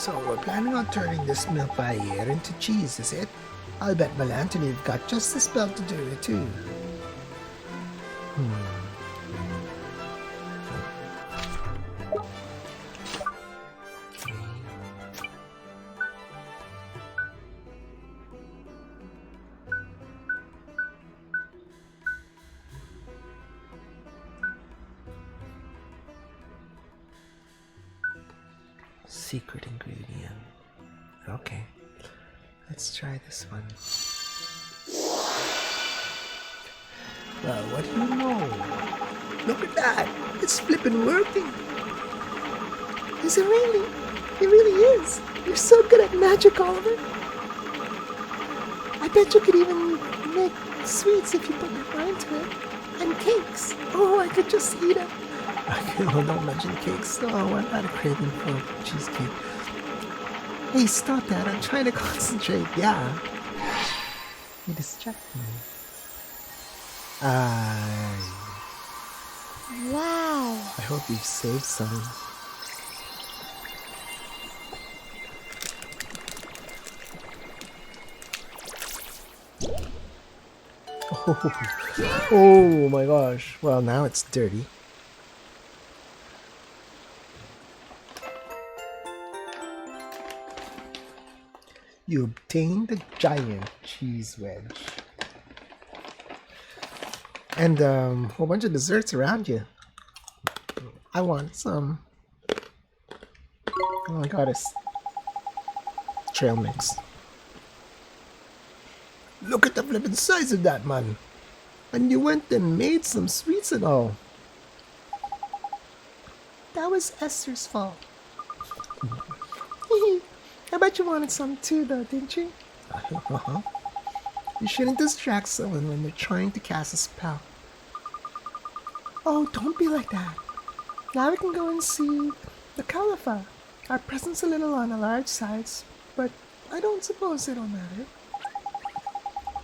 So we're planning on turning this milk by ear into cheese, is it? I'll bet Melantony got just the spell to do it too. Secret ingredient. Okay. Let's try this one. Well, what do you know? Look at that! It's flippin' working! Is it really? It really is. You're so good at magic, Oliver. I bet you could even make sweets if you put your mind to it. And cakes. Oh, I could just eat it. Oh, don't mention cakes. Oh, I've had a craving for cheesecake. Hey, stop that. I'm trying to concentrate. Yeah. You distract me. Wow. I hope you've saved some. Oh my gosh. Well, now it's dirty. You obtained the giant cheese wedge. And a whole bunch of desserts around you. I want some. Oh my god, it's trail mix. Look at the flippin' size of that, man! And you went and made some sweets and all. That was Esther's fault. I bet you wanted some too, though, didn't you? Uh-huh. You shouldn't distract someone when they're trying to cast a spell. Oh, don't be like that. Now we can go and see the Caliphate. Our present's a little on the large side, but I don't suppose it'll matter.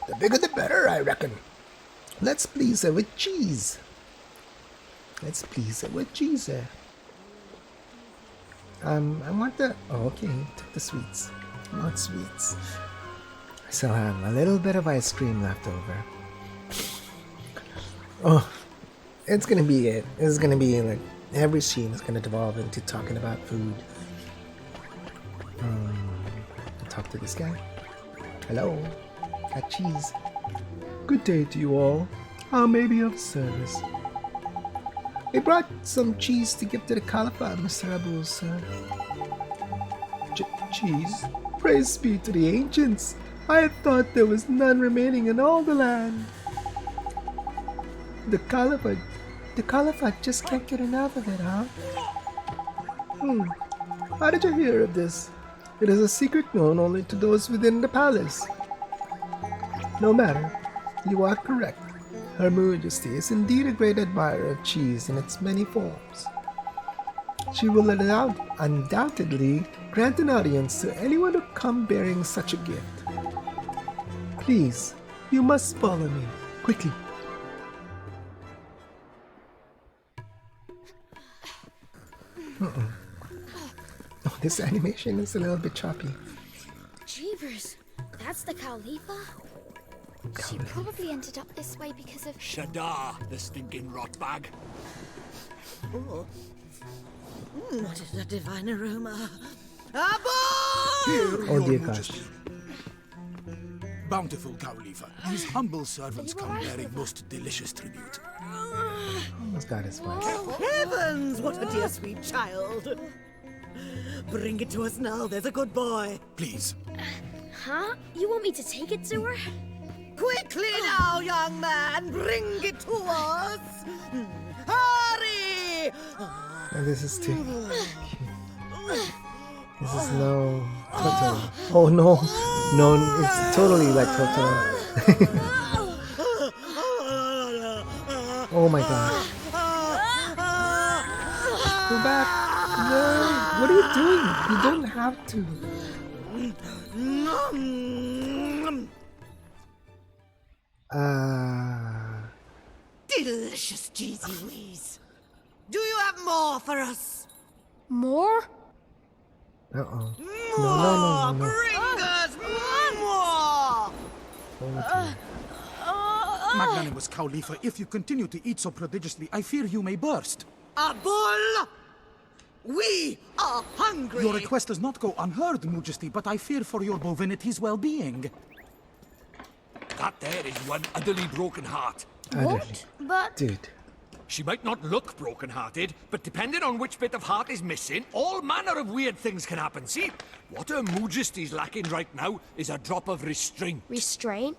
The bigger the better, I reckon. Let's please her with cheese. Let's please her with cheese. I want the... Oh, okay, took the sweets. I want sweets. I still have a little bit of ice cream left over. Oh, it's gonna be it. It's gonna be like every scene is gonna devolve into talking about food. I'll talk to this guy. Hello, got cheese. Good day to you all. How may I be of service? I brought some cheese to give to the Caliphate, Mr. Abu, sir. Cheese? Praise be to the ancients. I thought there was none remaining in all the land. The Caliphate just can't get enough of it, huh? How did you hear of this? It is a secret known only to those within the palace. No matter, you are correct. Her Majesty is indeed a great admirer of cheese in its many forms. She will undoubtedly grant an audience to anyone who come bearing such a gift. Please, you must follow me, quickly. Oh, this animation is a little bit choppy. Jeepers, that's the Khalifa? She probably ended up this way because of... Shada, the stinking rotbag. What is that divine aroma? Here, Oh your dear Majesty. gosh. Bountiful Khalifa, these humble servants come bearing most delicious tribute. Almost got his wife. Heavens, what a dear sweet child. Bring it to us now, there's a good boy. Please, Huh? You want me to take it to her? Quickly now, young man, bring it to us. Hurry! And this is too cute. This is no Totoro. Oh no, no, it's totally like Totoro. Oh my god. Go back. No, what are you doing? You don't have to. Delicious cheesy wheeze. Do you have more for us? More? Uh-oh. No. Bring us more! Oh, dear. Magnanimous Cowleafer, if you continue to eat so prodigiously, I fear you may burst. A bull! We are hungry! Your request does not go unheard, Majesty, but I fear for your bovinity's well-being. That there is one utterly broken heart. What? But Dude. She might not look broken-hearted, but depending on which bit of heart is missing, all manner of weird things can happen. See, what Her Majesty's lacking right now is a drop of restraint. restraint?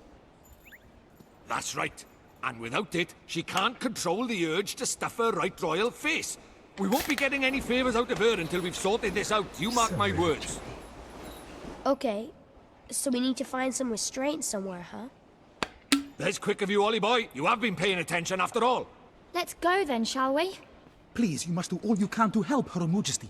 That's right. And without it, she can't control the urge to stuff her right royal face. We won't be getting any favours out of her until we've sorted this out. You mark my words. Okay, so we need to find some restraint somewhere, huh? There's quick of you, Ollie boy. You have been paying attention after all. Let's go then, shall we? Please, you must do all you can to help Her Majesty.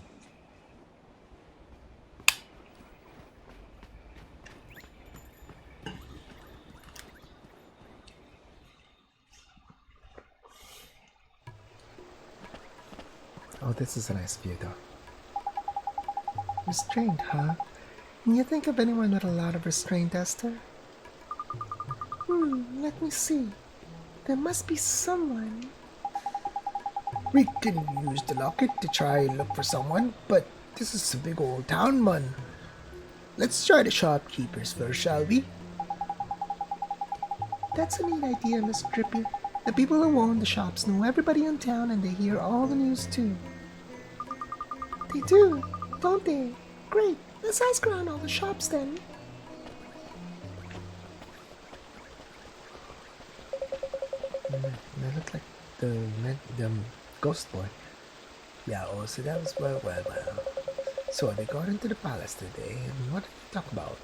Oh, this is a nice view, though. Restraint, huh? Can you think of anyone with a lot of restraint, Esther? Let me see. There must be someone. We can use the locket to try and look for someone, but this is a big old town, man. Let's try the shopkeepers first, shall we? That's a neat idea, Miss Drippy. The people who own the shops know everybody in town and they hear all the news too. They do, don't they? Great, let's ask around all the shops then. That looked like the ghost boy. Yeah, oh, so that was well. So they got into the palace today, and what did they talk about?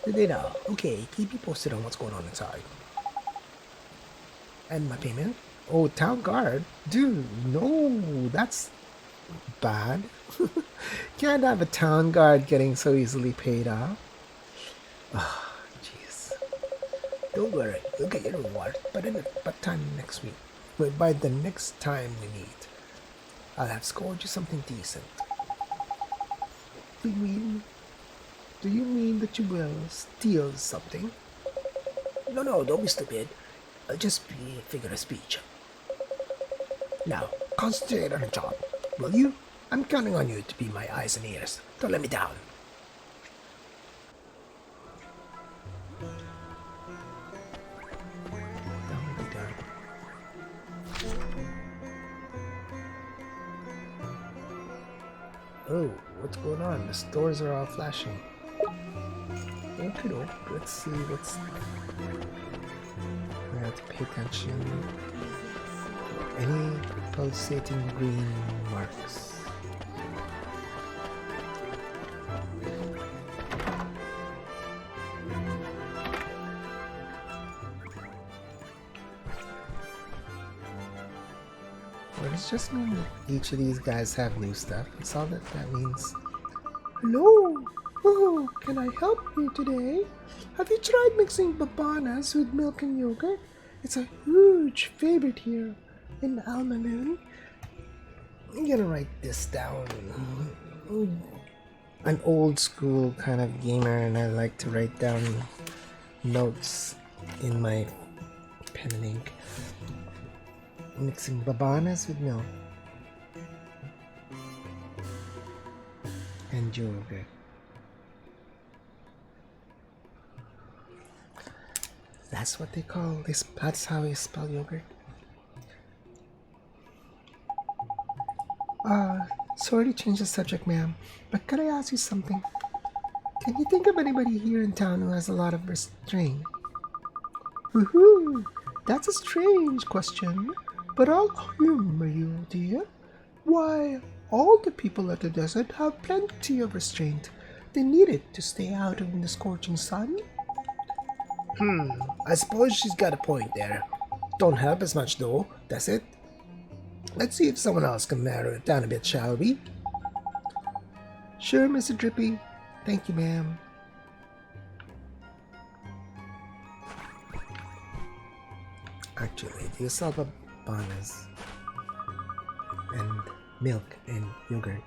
Did they know? Okay, keep me posted on what's going on inside. And my payment? Oh, town guard? Dude, no, that's bad. Can't have a town guard getting so easily paid off. Ah, jeez. Don't worry, you'll get your reward, but time next week. Well, by the next time we meet, I'll have scored you something decent. do you mean that you will steal something? No, don't be stupid. I'll just be a figure of speech. Now, concentrate on the job, will you? I'm counting on you to be my eyes and ears. Don't let me down. Don't be done. Oh, what's going on? The stores are all flashing. Okay, let's see what's. We have to pay attention. Any pulsating green marks? Well, it's just mean that each of these guys have new stuff. That's all that means. Hello! Oh, can I help you today? Have you tried mixing babanas with milk and yogurt? It's a huge favorite here in Almanen. I'm gonna write this down. An old school kind of gamer, and I like to write down notes in my pen and ink. Mixing babanas with milk and yogurt. That's what they call this. That's how you spell yogurt. Sorry to change the subject, ma'am, but could I ask you something? Can you think of anybody here in town who has a lot of restraint? Woohoo! That's a strange question, but I'll humor you, dear. Why, all the people at the desert have plenty of restraint. They need it to stay out of the scorching sun. I suppose she's got a point there. Don't help as much though, does it? Let's see if someone else can narrow it down a bit, shall we? Sure, Mr. Drippy. Thank you, ma'am. Actually, do you sell bananas and milk and yogurt?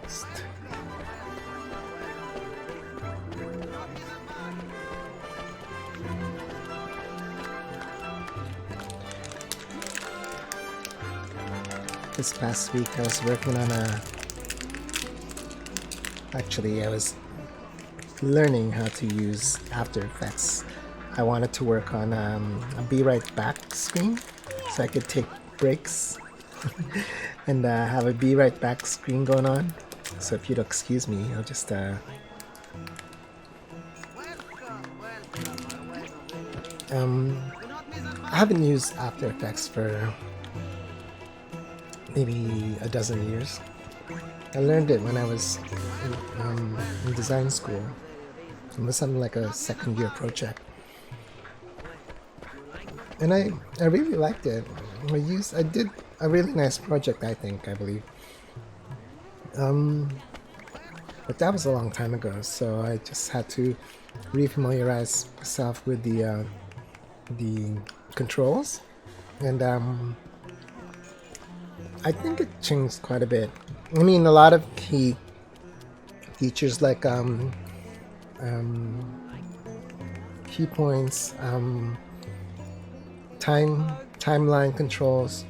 next? This past week I was working on actually I was learning how to use After Effects. I wanted to work on a Be Right Back screen so I could take breaks and have a Be Right Back screen going on. So if you'd excuse me, I'll just I haven't used After Effects for maybe a dozen years. I learned it when I was in design school. It was something like a second year project. And I really liked it. I did a really nice project, I believe. But that was a long time ago, so I just had to refamiliarize myself with the controls. And I think it changed quite a bit. I mean, a lot of key features like key points, timeline controls,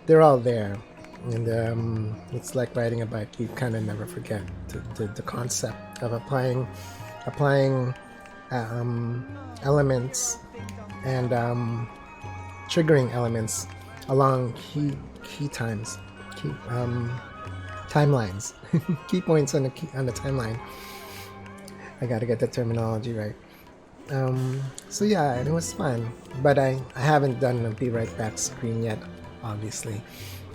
they're all there. And it's like riding a bike. You kind of never forget the concept of applying elements and triggering elements along key timelines, key points on the timeline. I gotta get the terminology right. So yeah, and it was fun, but I haven't done a Be Right Back screen yet, obviously.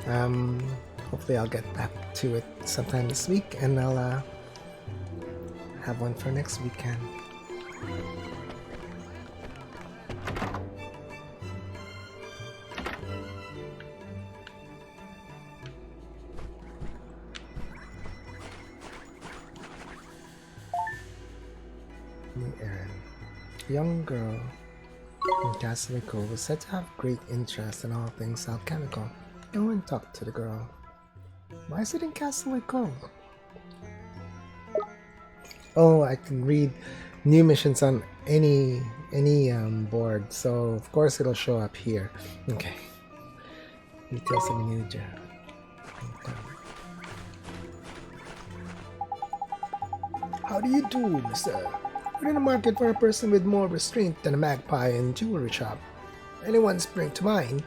Hopefully I'll get back to it sometime this week, and I'll have one for next weekend. A young girl in Castaway Cove was said to have great interest in all things alchemical. Go and talk to the girl. Why is it in Castaway Cove? Oh, I can read new missions on any board, so of course it'll show up here. Okay. Details of the new job. How do you do, mister? We're in the market for a person with more restraint than a magpie in jewelry shop. Anyone spring to mind?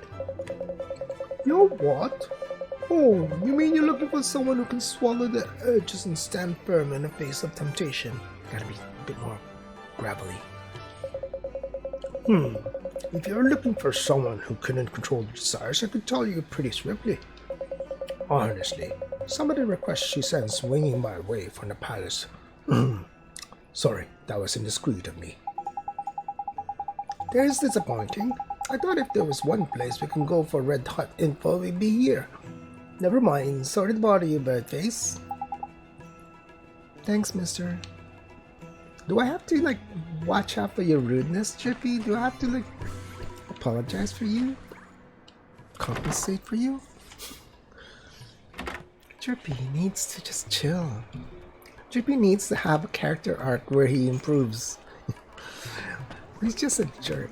You're what? Oh, you mean you're looking for someone who can swallow the urges and stand firm in the face of temptation? Gotta be a bit more gravelly. If you're looking for someone who couldn't control their desires, I could tell you pretty swiftly. Honestly, some of the requests she sends swinging my way from the palace. Sorry, that was indiscreet of me. That is disappointing. I thought if there was one place we can go for red-hot info, we'd be here. Never mind, sorry to bother you, birdface. Thanks, mister. Do I have to, watch out for your rudeness, Chippy? Do I have to, apologize for you? Compensate for you? Chippy needs to just chill. Chippy needs to have a character arc where he improves. He's just a jerk.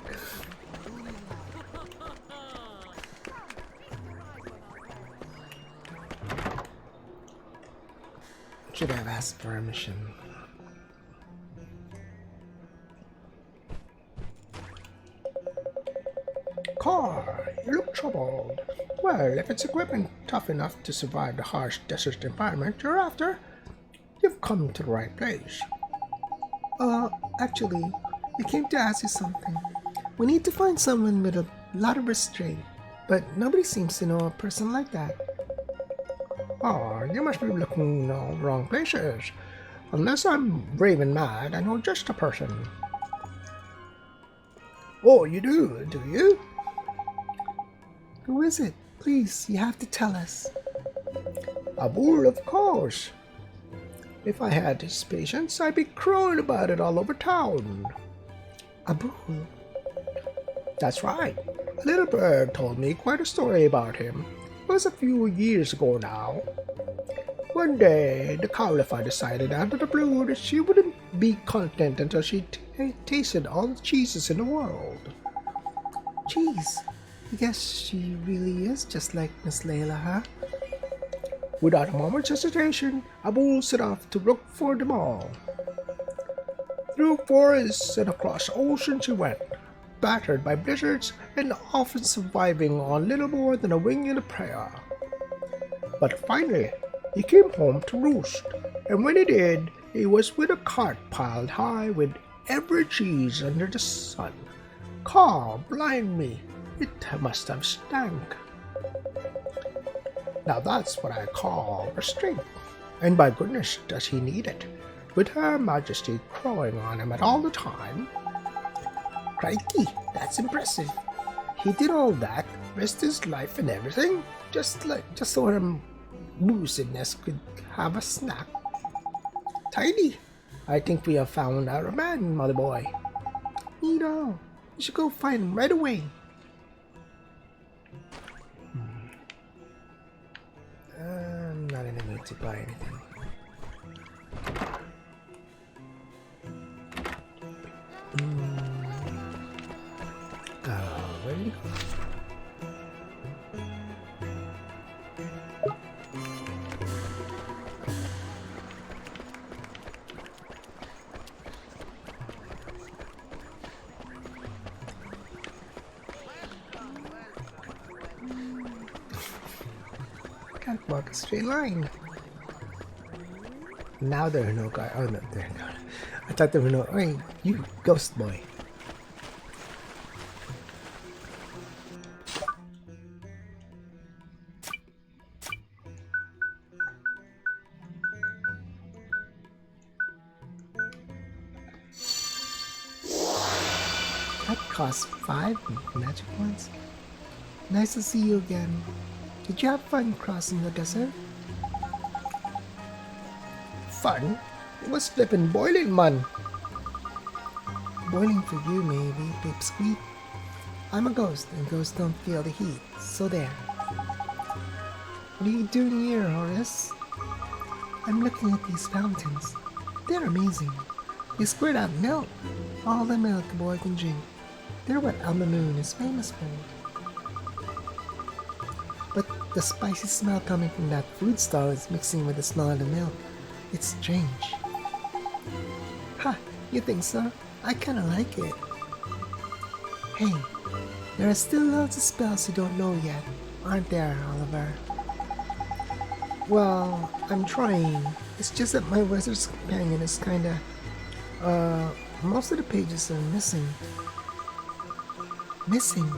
Should have asked permission. Car, you look troubled. Well, if it's equipment tough enough to survive the harsh desert environment you're after, you've come to the right place. Actually, we came to ask you something. We need to find someone with a lot of restraint, but nobody seems to know a person like that. Oh, you must be looking in the wrong places. Unless I'm raving mad, I know just a person. Oh, you do you? Who is it? Please, you have to tell us. A bull, of course. If I had his patience, I'd be crowing about it all over town. A bull? That's right. A little bird told me quite a story about him. It was a few years ago now. One day, the Caliph decided out of the blue that she wouldn't be content until she tasted all the cheeses in the world. Jeez, I guess she really is just like Miss Layla, huh? Without a moment's hesitation, Abu set off to look for them all. Through forests and across oceans she went, battered by blizzards and often surviving on little more than a wing and a prayer. But finally, he came home to roost, and when he did, he was with a cart piled high with every cheese under the sun. Call, blind me, it must have stank. Now that's what I call restraint, and by goodness does he need it, with Her Majesty crowing on him at all the time. Crikey, that's impressive. He did all that, risked his life and everything, just so her booziness could have a snack. Tidy, I think we have found our man, mother boy. You know, you should go find him right away. I'm not in the mood to buy anything. Where did he go? Can't walk a straight line. Now there are no guys. Oh no, there are not. I thought there were no. Hey, you ghost boy. That costs 5 magic points. Nice to see you again. Did you have fun crossing the desert? Fun? It was flippin' boiling, man. Boiling for you, maybe, pipsqueak. I'm a ghost, and ghosts don't feel the heat, so there. What are you doing here, Horace? I'm looking at these fountains. They're amazing. They squirt out milk. All the milk the boy can drink. They're what Elma Moon is famous for. But the spicy smell coming from that food stall is mixing with the smell of the milk. It's strange. Ha! You think so? I kinda like it. Hey, there are still loads of spells you don't know yet, aren't there, Oliver? Well, I'm trying. It's just that my wizard's companion is kinda... most of the pages are missing. Missing?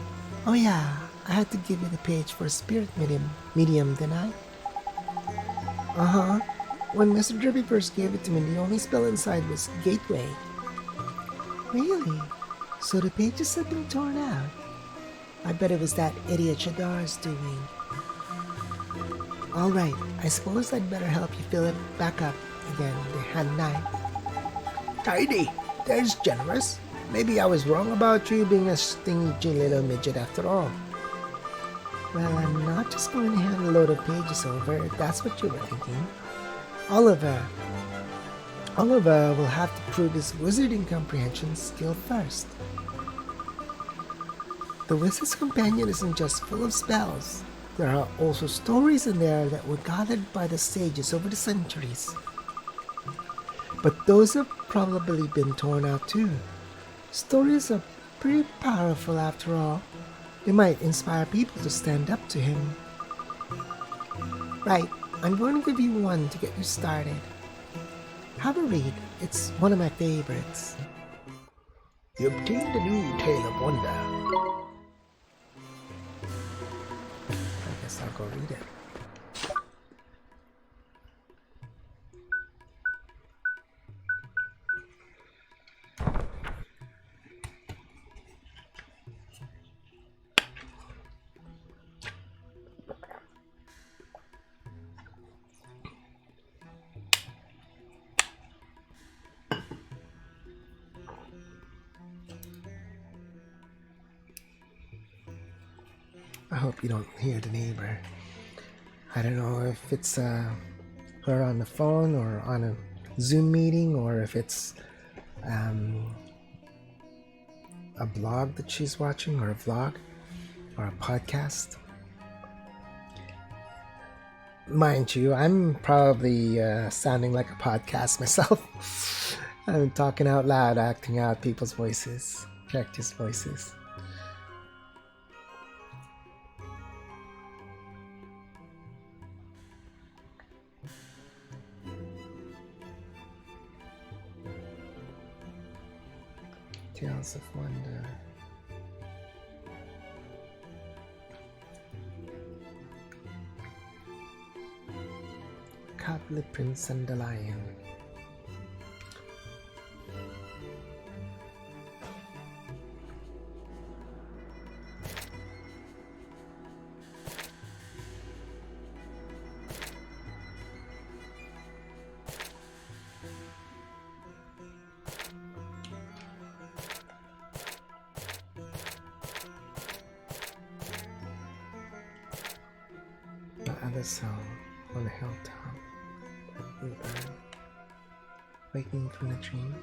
Oh yeah, I had to give you the page for spirit medium, didn't I? Uh-huh. When Mr. Drippy first gave it to me, the only spell inside was Gateway. Really? So the pages have been torn out? I bet it was that idiot Shadar's doing. Alright, I suppose I'd better help you fill it back up again, hadn't I? Tidy. There's generous. Maybe I was wrong about you being a stingy little midget after all. Well, I'm not just going to hand a load of pages over, if that's what you were thinking. Oliver will have to prove his wizarding comprehension skill first. The Wizard's Companion isn't just full of spells. There are also stories in there that were gathered by the sages over the centuries. But those have probably been torn out too. Stories are pretty powerful after all. They might inspire people to stand up to him. Right, I'm going to give you one to get you started. Have a read. It's one of my favorites. You obtained a new tale of wonder. I guess I'll go read it. I hope you don't hear the neighbor. I don't know if it's her on the phone or on a Zoom meeting, or if it's a blog that she's watching, or a vlog, or a podcast. Mind you, I'm probably sounding like a podcast myself. I'm talking out loud, acting out people's voices, characters' voices. Tales of Wonder. Cowboy Prince and the Lion. The other song on the hilltop. Bluebird, waking from the dream.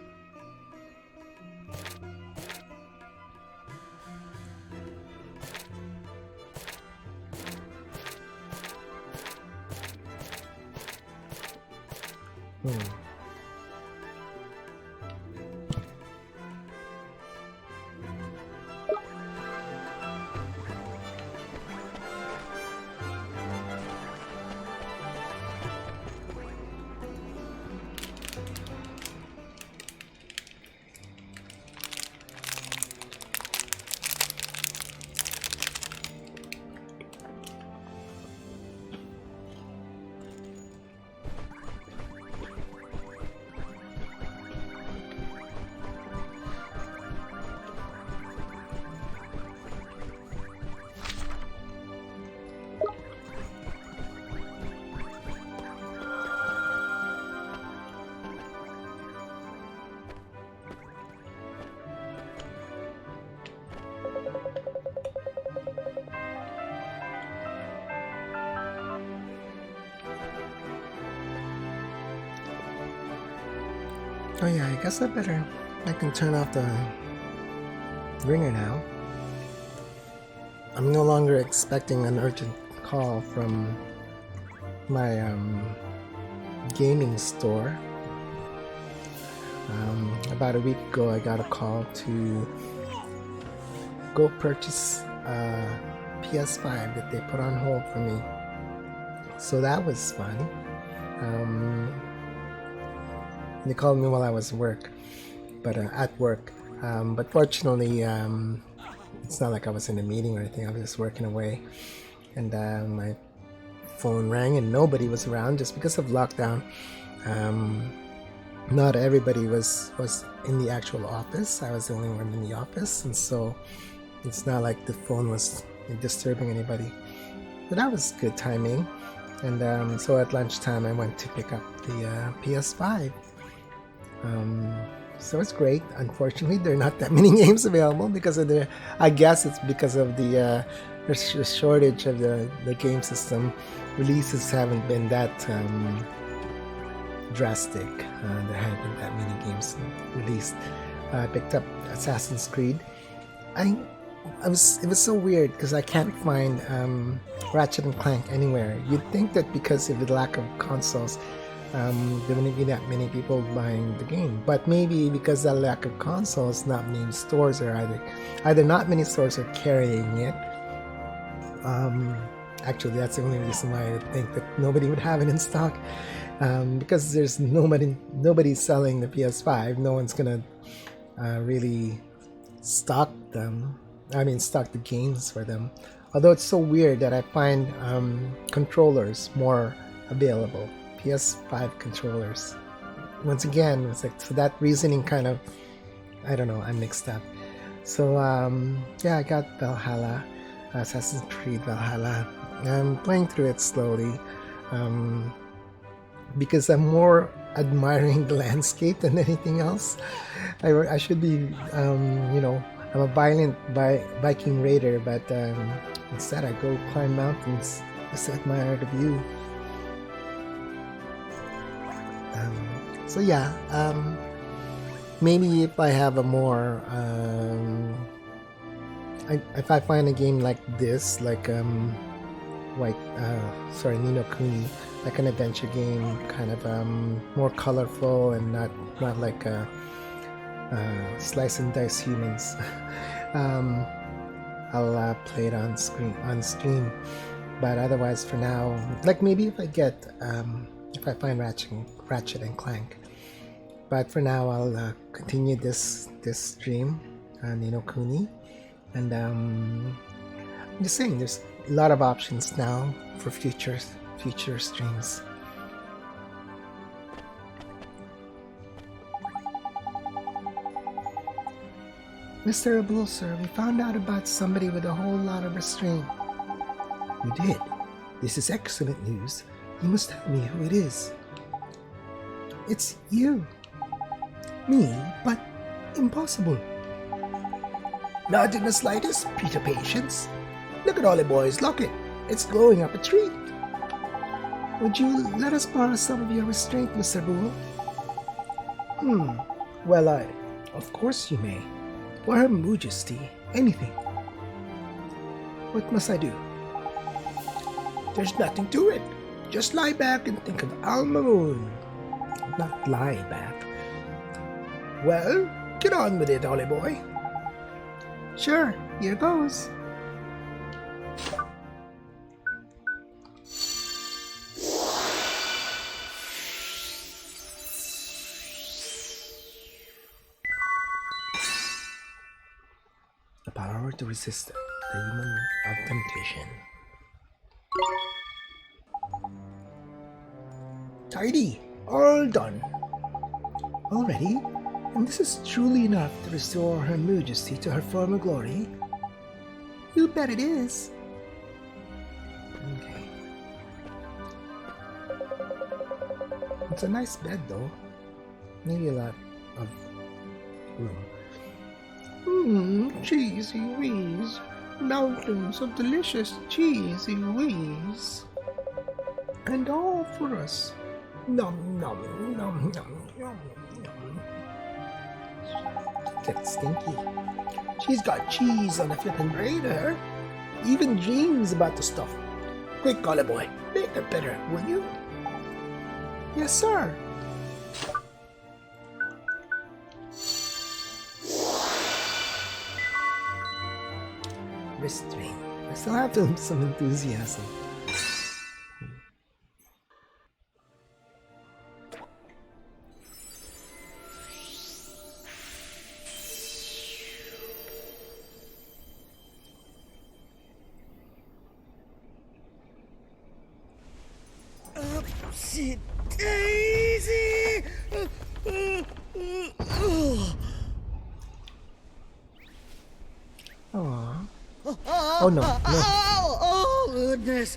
Oh yeah, I guess I can turn off the ringer now. I'm no longer expecting an urgent call from my gaming store. About a week ago, I got a call to go purchase a PS5 that they put on hold for me. So that was fun. They called me while I was at work, but fortunately, it's not like I was in a meeting or anything. I was just working away, and my phone rang and nobody was around just because of lockdown. Not everybody was in the actual office. I was the only one in the office, and so it's not like the phone was disturbing anybody. But that was good timing. And so at lunchtime, I went to pick up the PS5. So it's great. Unfortunately, there are not that many games available because of I guess it's because of the shortage of the game system. Releases haven't been that drastic. There haven't been that many games released. I picked up Assassin's Creed. It was so weird because I can't find Ratchet and Clank anywhere. You'd think that because of the lack of consoles, there wouldn't be that many people buying the game, but maybe because of the lack of consoles, not many stores are either not many stores are carrying it. Actually, that's the only reason why I would think that nobody would have it in stock, because there's nobody selling the PS5. No one's gonna really stock them. Stock the games for them. Although it's so weird that I find controllers more available. PS5 controllers. Once again, it's like, so that reasoning kind of, I don't know, I'm mixed up. So yeah, I got Valhalla, Assassin's Creed Valhalla. I'm playing through it slowly because I'm more admiring the landscape than anything else. I should be, I'm a violent Viking raider, but instead I go climb mountains just to admire the view. So yeah, maybe if I have a more, if I find a game like this, like Ni No Kuni, like an adventure game, kind of more colorful and not like a slice and dice humans. I'll play it on stream. But otherwise, for now, like maybe if I find Ratchet and Clank. But for now, I'll continue this stream, Ni No Kuni, and I'm just saying there's a lot of options now for future streams. Mr. Abul, sir, we found out about somebody with a whole lot of restraint. You did? This is excellent news. You must tell me who it is. It's you. Me? But impossible. Not in the slightest, Peter Patience. Look at Ollie Boy's locket. It's glowing up a tree. Would you let us borrow some of your restraint, Mr. Abul? Well, of course you may. For Her Majesty, anything. What must I do? There's nothing to it. Just lie back and think of Alma Moon. Not lie back. Well, get on with it, Ollie boy. Sure, here goes. The power to resist the demon of temptation. Tidy, all done. Already? And this is truly enough to restore Her Majesty to her former glory? You bet it is. Okay. It's a nice bed though. Maybe a lot of room. Cheesy wheeze. Mountains of delicious cheesy wheeze. And all for us. Nom nom nom nom nom nom. Gets stinky. She's got cheese on a flippin' braid of her. Even dreams about the stuff. Quick, Ollie boy, make it better, will you? Yes, sir. Restraint. I still have some enthusiasm. Upsy daisy! Aww. Oh no, no. Oh, goodness.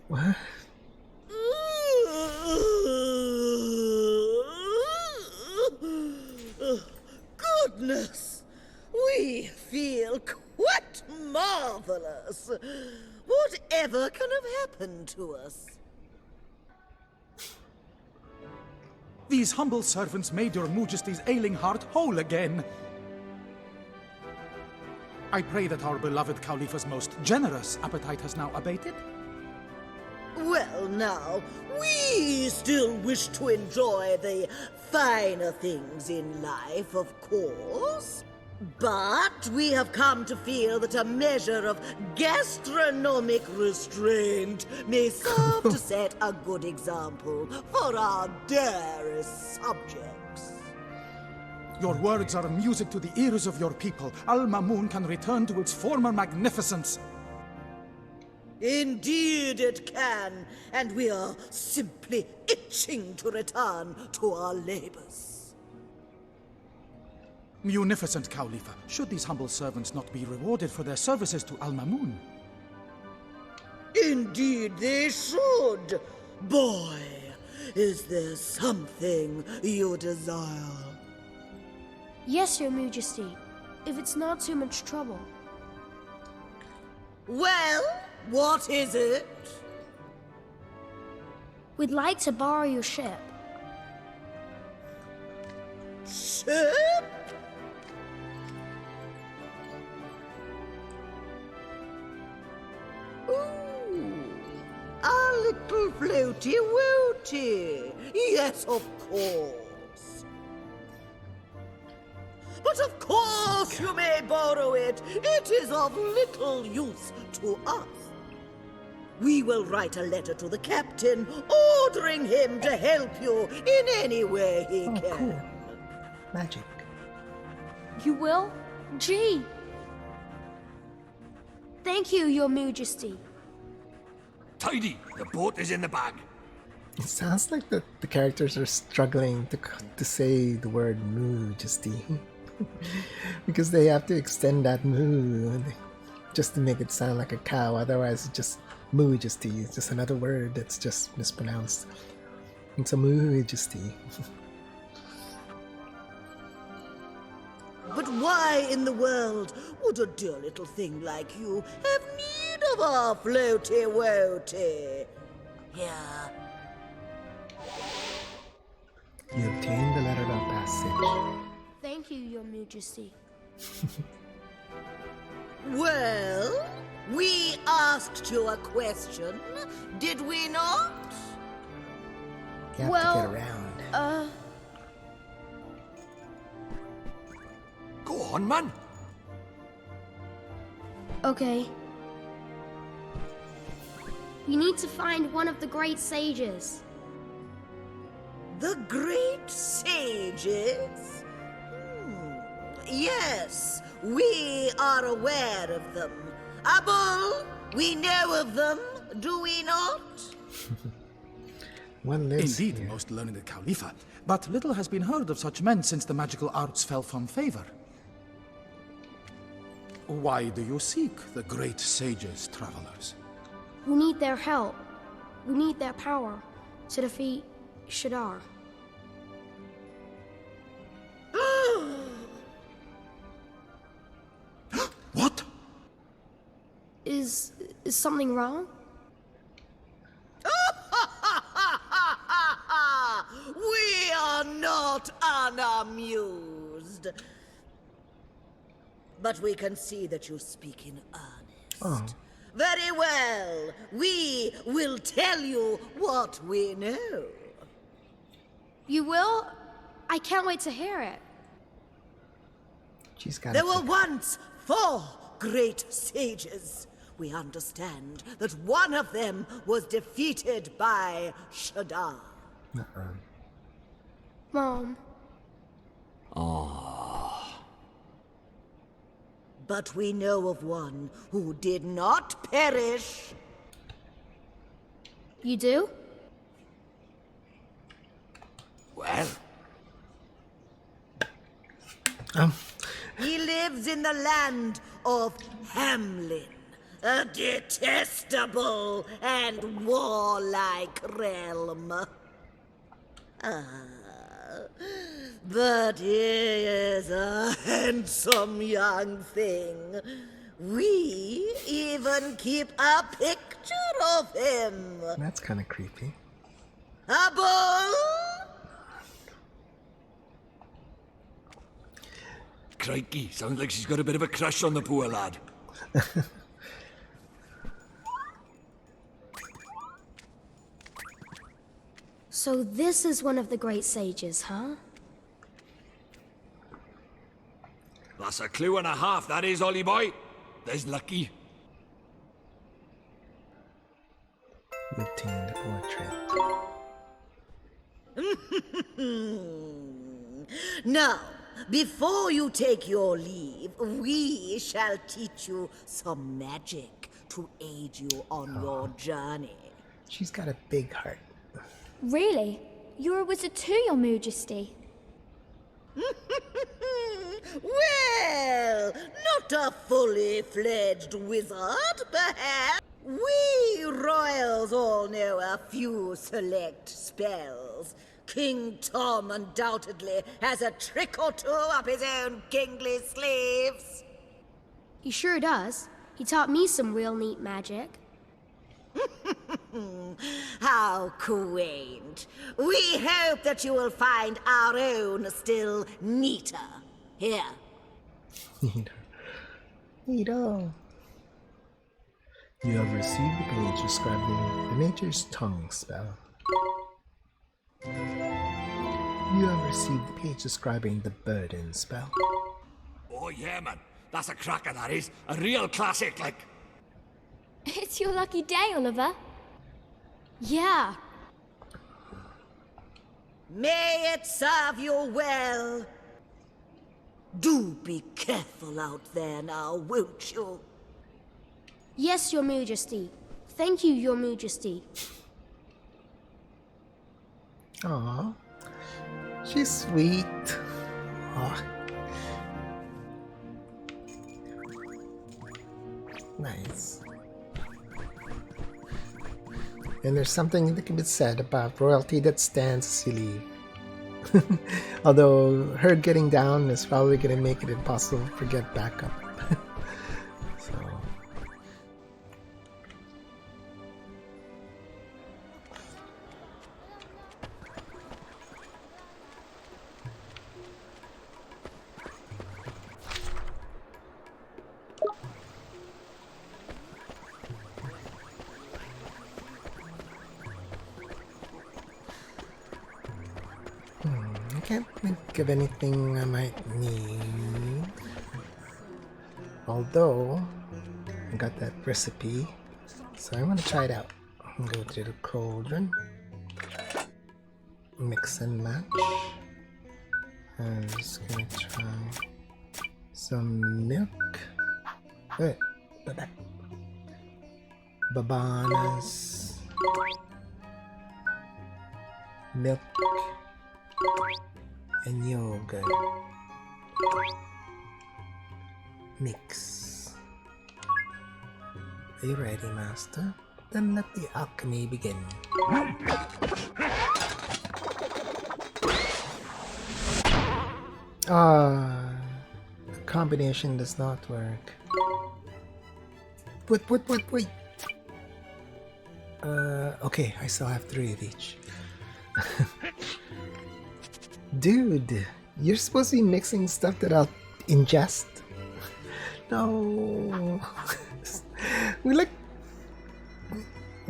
What? Goodness, we feel quite marvelous. Whatever can have happened to us? These humble servants made your Majesty's ailing heart whole again. I pray that our beloved Khalifa's most generous appetite has now abated. Well, now, we still wish to enjoy the finer things in life, of course. But we have come to feel that a measure of gastronomic restraint may serve to set a good example for our dearest subjects. Your words are music to the ears of your people. Al Mamoon can return to its former magnificence. Indeed it can, and we are simply itching to return to our labors. Munificent Khalifa, should these humble servants not be rewarded for their services to Al Mamoon? Indeed they should. Boy, is there something you desire? Yes, Your Majesty. If it's not too much trouble. Well, what is it? We'd like to borrow your ship. Ship? Ooh, a little floaty woaty. Yes, of course. But of course you may borrow it. It is of little use to us. We will write a letter to the captain, ordering him to help you in any way he Oh, can. cool. Magic. You will? Gee! Thank you, Your Majesty. Tidy, the boat is in the bag. It sounds like the characters are struggling to say the word majesty. Because they have to extend that moo just to make it sound like a cow. Otherwise, it's just majesty. It's just another word that's just mispronounced. It's a majesty. But why in the world would a dear little thing like you have need of our floaty woaty? Here. You obtained the letter of passage. Thank you, Your Majesty. Well, we asked you a question, did we not? You have Well, to get around. Go on, man. Okay. We need to find one of the great sages. The great sages? Yes, we are aware of them. Abul, we know of them, do we not? One lives Indeed, here. most learned Khalifa. But little has been heard of such men since the magical arts fell from favor. Why do you seek the great sages, travelers? We need their help. We need their power to defeat Shadar. What? Is something wrong? We are not unamused. But we can see that you speak in earnest. Very well. We will tell you what we know. You will? I can't wait to hear it. She's got There were once 4 great sages. We understand that one of them was defeated by Shadar. Mom, But we know of one who did not perish. you do? Well, He lives in the land of Hamlin, a detestable and warlike realm. But he is a handsome young thing. We even keep a picture of him. That's kind of creepy. Abul! crikey, sounds like she's got a bit of a crush on the poor lad. So this is one of the great sages, huh? That's a clue and a half, that is, Ollie boy. There's lucky. You obtained the portrait. Now, before you take your leave, we shall teach you some magic to aid you on your journey. She's got a big heart. Really? You're a wizard too, Your Majesty. Well, not a fully fledged wizard, perhaps. We royals all know a few select spells. King Tom undoubtedly has a trick or two up his own kingly sleeves. He sure does. He taught me some real neat magic. How quaint. We hope that you will find our own still neater. Here. Neato. You have received the page describing the nature's tongue spell. You have received the page describing the burden spell. Oh yeah, man. That's a cracker, that is. A real classic, like. It's your lucky day, Oliver. Yeah. May it serve you well. Do be careful out there now, won't you? Yes, Your Majesty. Thank you, Your Majesty. Aww. She's sweet. Aw. Nice. And there's something that can be said about royalty that stands as you leave. Although her getting down is probably going to make it impossible to get back up. So. I can't think of anything I might need. Although, I got that recipe, so I'm gonna try it out. Go to the cauldron, mix and match. I'm just gonna try some milk. Wait, babanas, milk, and yogurt. Mix. Are you ready, Master? Then let the alchemy begin. The combination does not work. Wait. Okay, I still have 3 of each. Dude, you're supposed to be mixing stuff that I'll ingest. No. We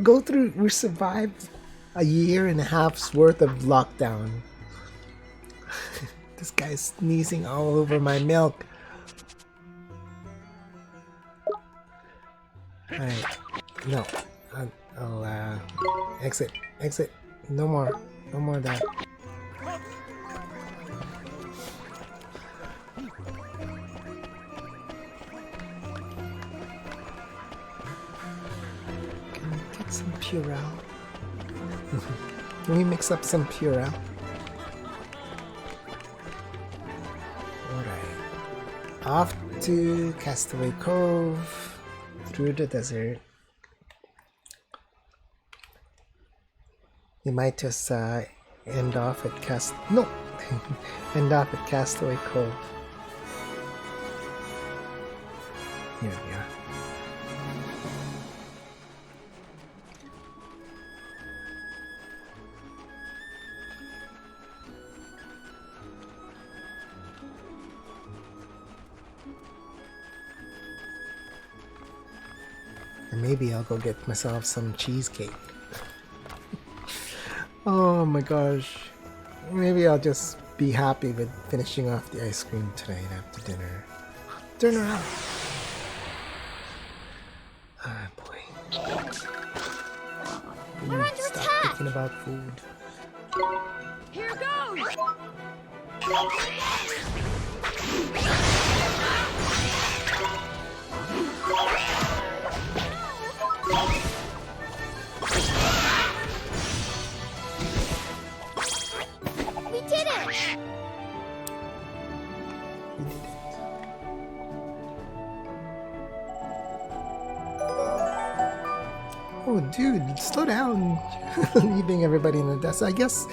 we survived a year and a half's worth of lockdown. This guy's sneezing all over my milk. Alright, no. I'll exit. No more of that. Some Purell. Can we mix up some Purell? Alright. Off to Castaway Cove. Through the desert. You might just end off at end off at Castaway Cove. Here we are. And maybe I'll go get myself some cheesecake. Oh my gosh. Maybe I'll just be happy with finishing off the ice cream tonight after dinner. Turn around. Ah, boy. We're under Stop attack! thinking about food. Here goes! We did it! Oh, dude, slow down. Leaving everybody in the dust. I guess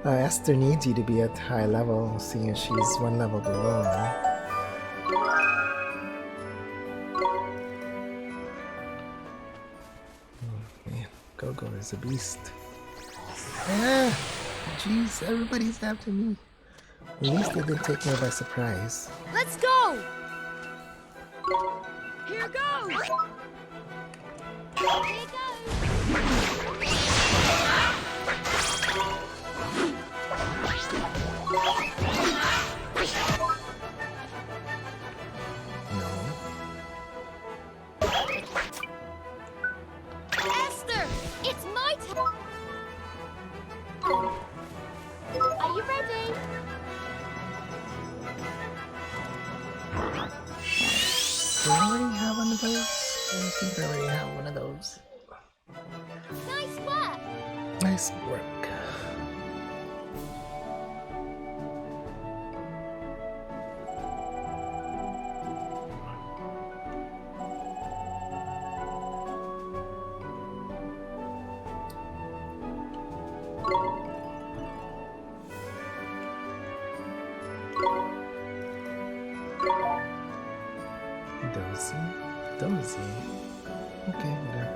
Esther needs you to be at high level, seeing as she's one level below me. Man, Gogo is a beast. Ah, jeez, everybody's after me. At least they didn't take me by surprise. Let's go! Here goes! Here goes! No. Esther! It's my turn! Are you ready? Do I already have one of those? I think I already have one of those. Nice work! Nice work. Dozy. Okay, whatever.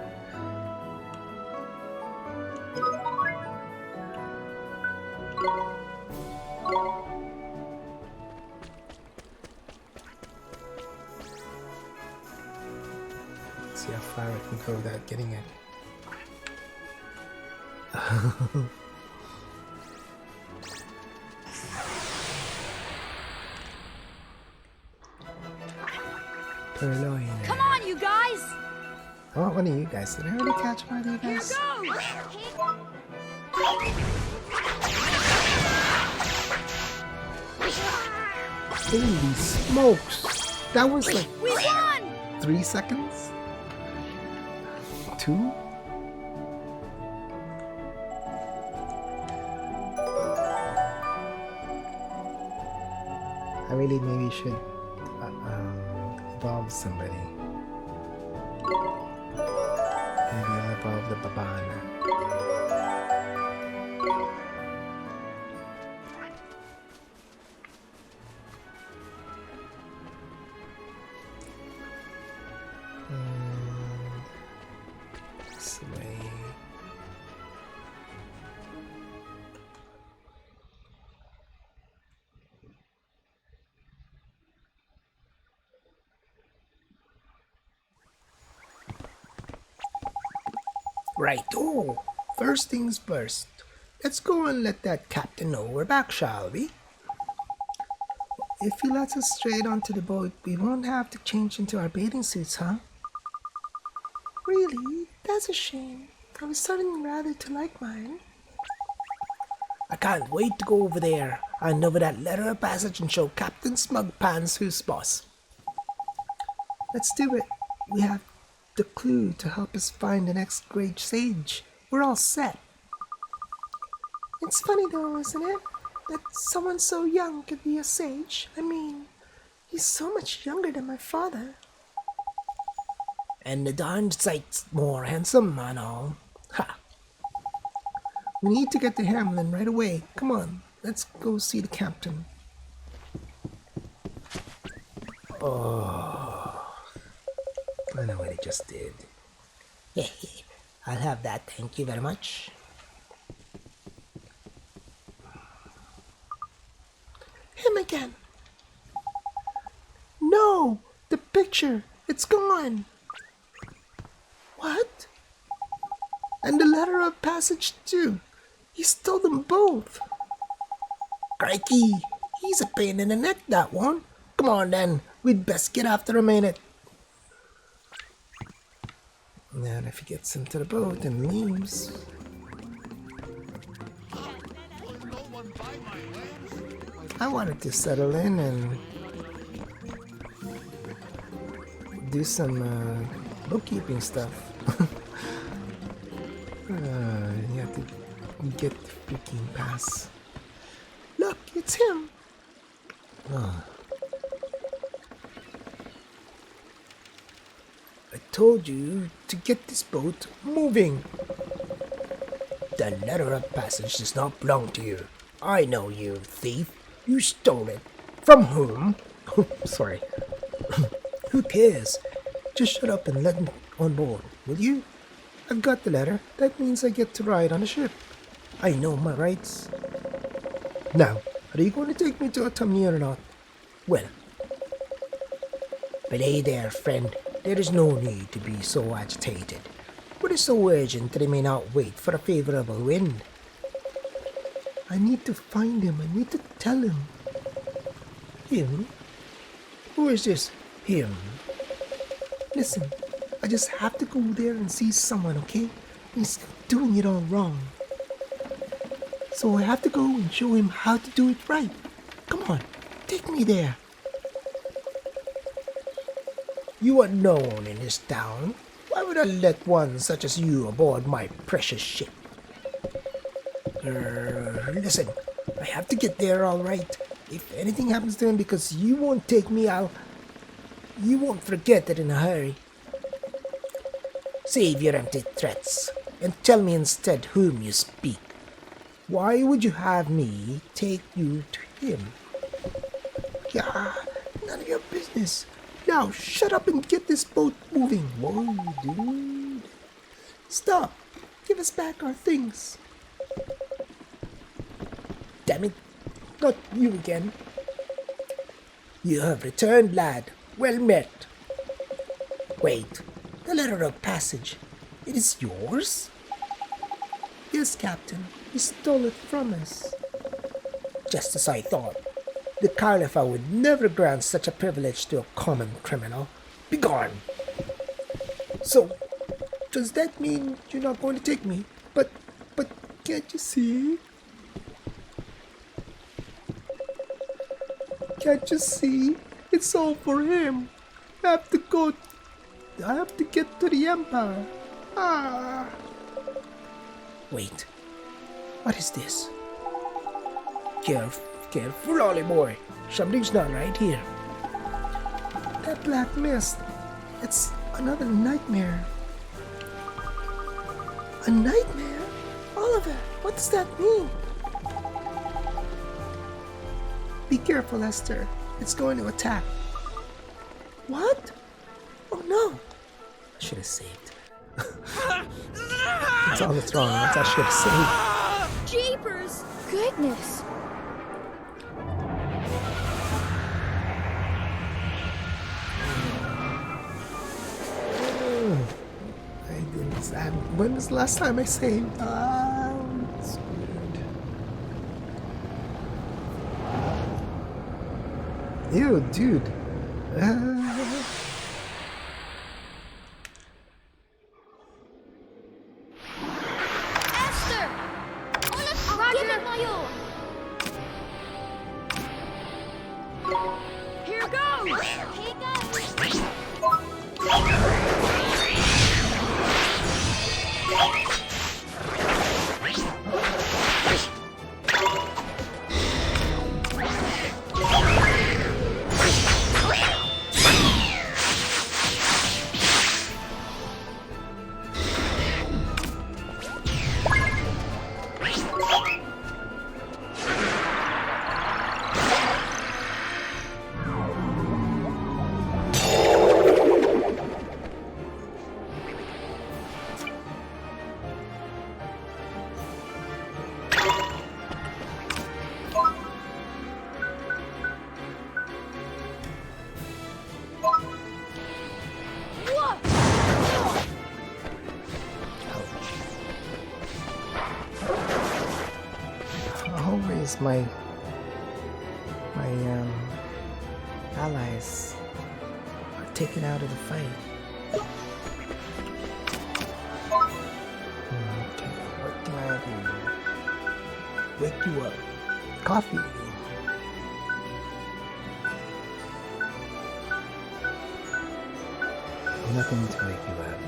Let's see how far I can go without getting it. Purloin. Come on, you guys! I want one of you guys. Did I already catch one of you Here guys? Holy smokes! That was like We won! 3 seconds? 2? I really maybe should evolve somebody. Maybe I'll evolve the Babana. This way. Right. Oh, first things first. Let's go and let that captain know we're back, shall we? If he lets us straight onto the boat, we won't have to change into our bathing suits, huh? Really? That's a shame. I was starting rather to like mine. I can't wait to go over there and over that letter of passage and show Captain Smugpants who's boss. Let's do it. We have the clue to help us find the next great sage. We're all set. It's funny though, isn't it? That someone so young could be a sage. I mean, he's so much younger than my father. And a darned sight more handsome and all. Ha! We need to get to Hamlin right away. Come on, let's go see the captain. Oh, I know what he just did. I'll have that, thank you very much. Him again. No, the picture, it's gone. What? And the letter of passage too. He stole them both. Crikey, he's a pain in the neck, that one. Come on then, we'd best get after him, ain't it? And if he gets into the boat and leaves... I wanted to settle in and do some bookkeeping stuff. You have to get the freaking pass. Look, it's him. Oh. I told you to get this boat moving. The letter of passage does not belong to you. I know you, thief. You stole it. From whom? Sorry. Who cares? Just shut up and let me on board, will you? I've got the letter. That means I get to ride on the ship. I know my rights. Now, are you going to take me to Autumn or not? Well, belay there, friend. There is no need to be so agitated. What is so urgent that I may not wait for a favorable wind? I need to find him. I need to tell him. Him? Who is this him? Listen, I just have to go there and see someone, okay? He's doing it all wrong. So I have to go and show him how to do it right. Come on, take me there. You are known in this town. Why would I let one such as you aboard my precious ship? Listen, I have to get there all right. If anything happens to him because you won't take me out, you won't forget it in a hurry. Save your empty threats and tell me instead whom you speak. Why would you have me take you to him? Yeah, none of your business. Now shut up and get this boat moving. Whoa, dude. Stop. Give us back our things. Damn it. Not you again. You have returned, lad. Well met. Wait. The letter of passage. It is yours? Yes, Captain. He stole it from us. Just as I thought. The Khalifa would never grant such a privilege to a common criminal. Begone! So, does that mean you're not going to take me? But can't you see? Can't you see? It's all for him. I have to get to the Empire. Ah! Wait. What is this? Careful, Ollie boy. Something's not right here. That black mist. It's another nightmare. A nightmare? Oliver, what does that mean? Be careful, Esther. It's going to attack. What? Oh no. I should have saved. It's all that's wrong. I should have saved. Jeepers! Goodness! When was the last time I saved? It's weird. Ew, dude. Esther! Roger! Here goes! Here goes! Always my allies are taken out of the fight. Okay, what can I do? Wake you up. Coffee. Nothing to wake you up.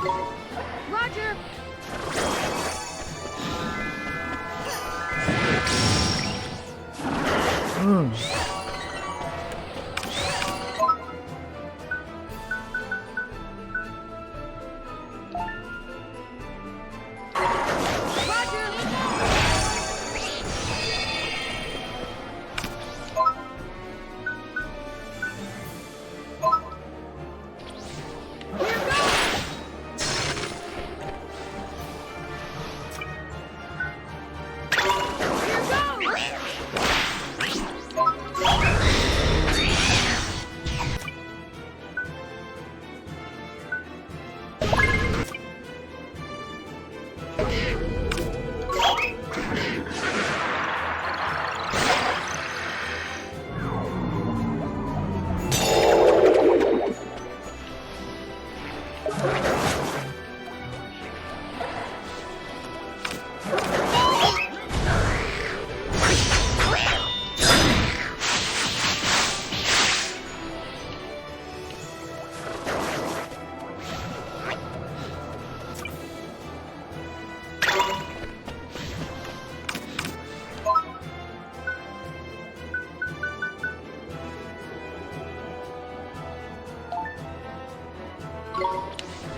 Roger.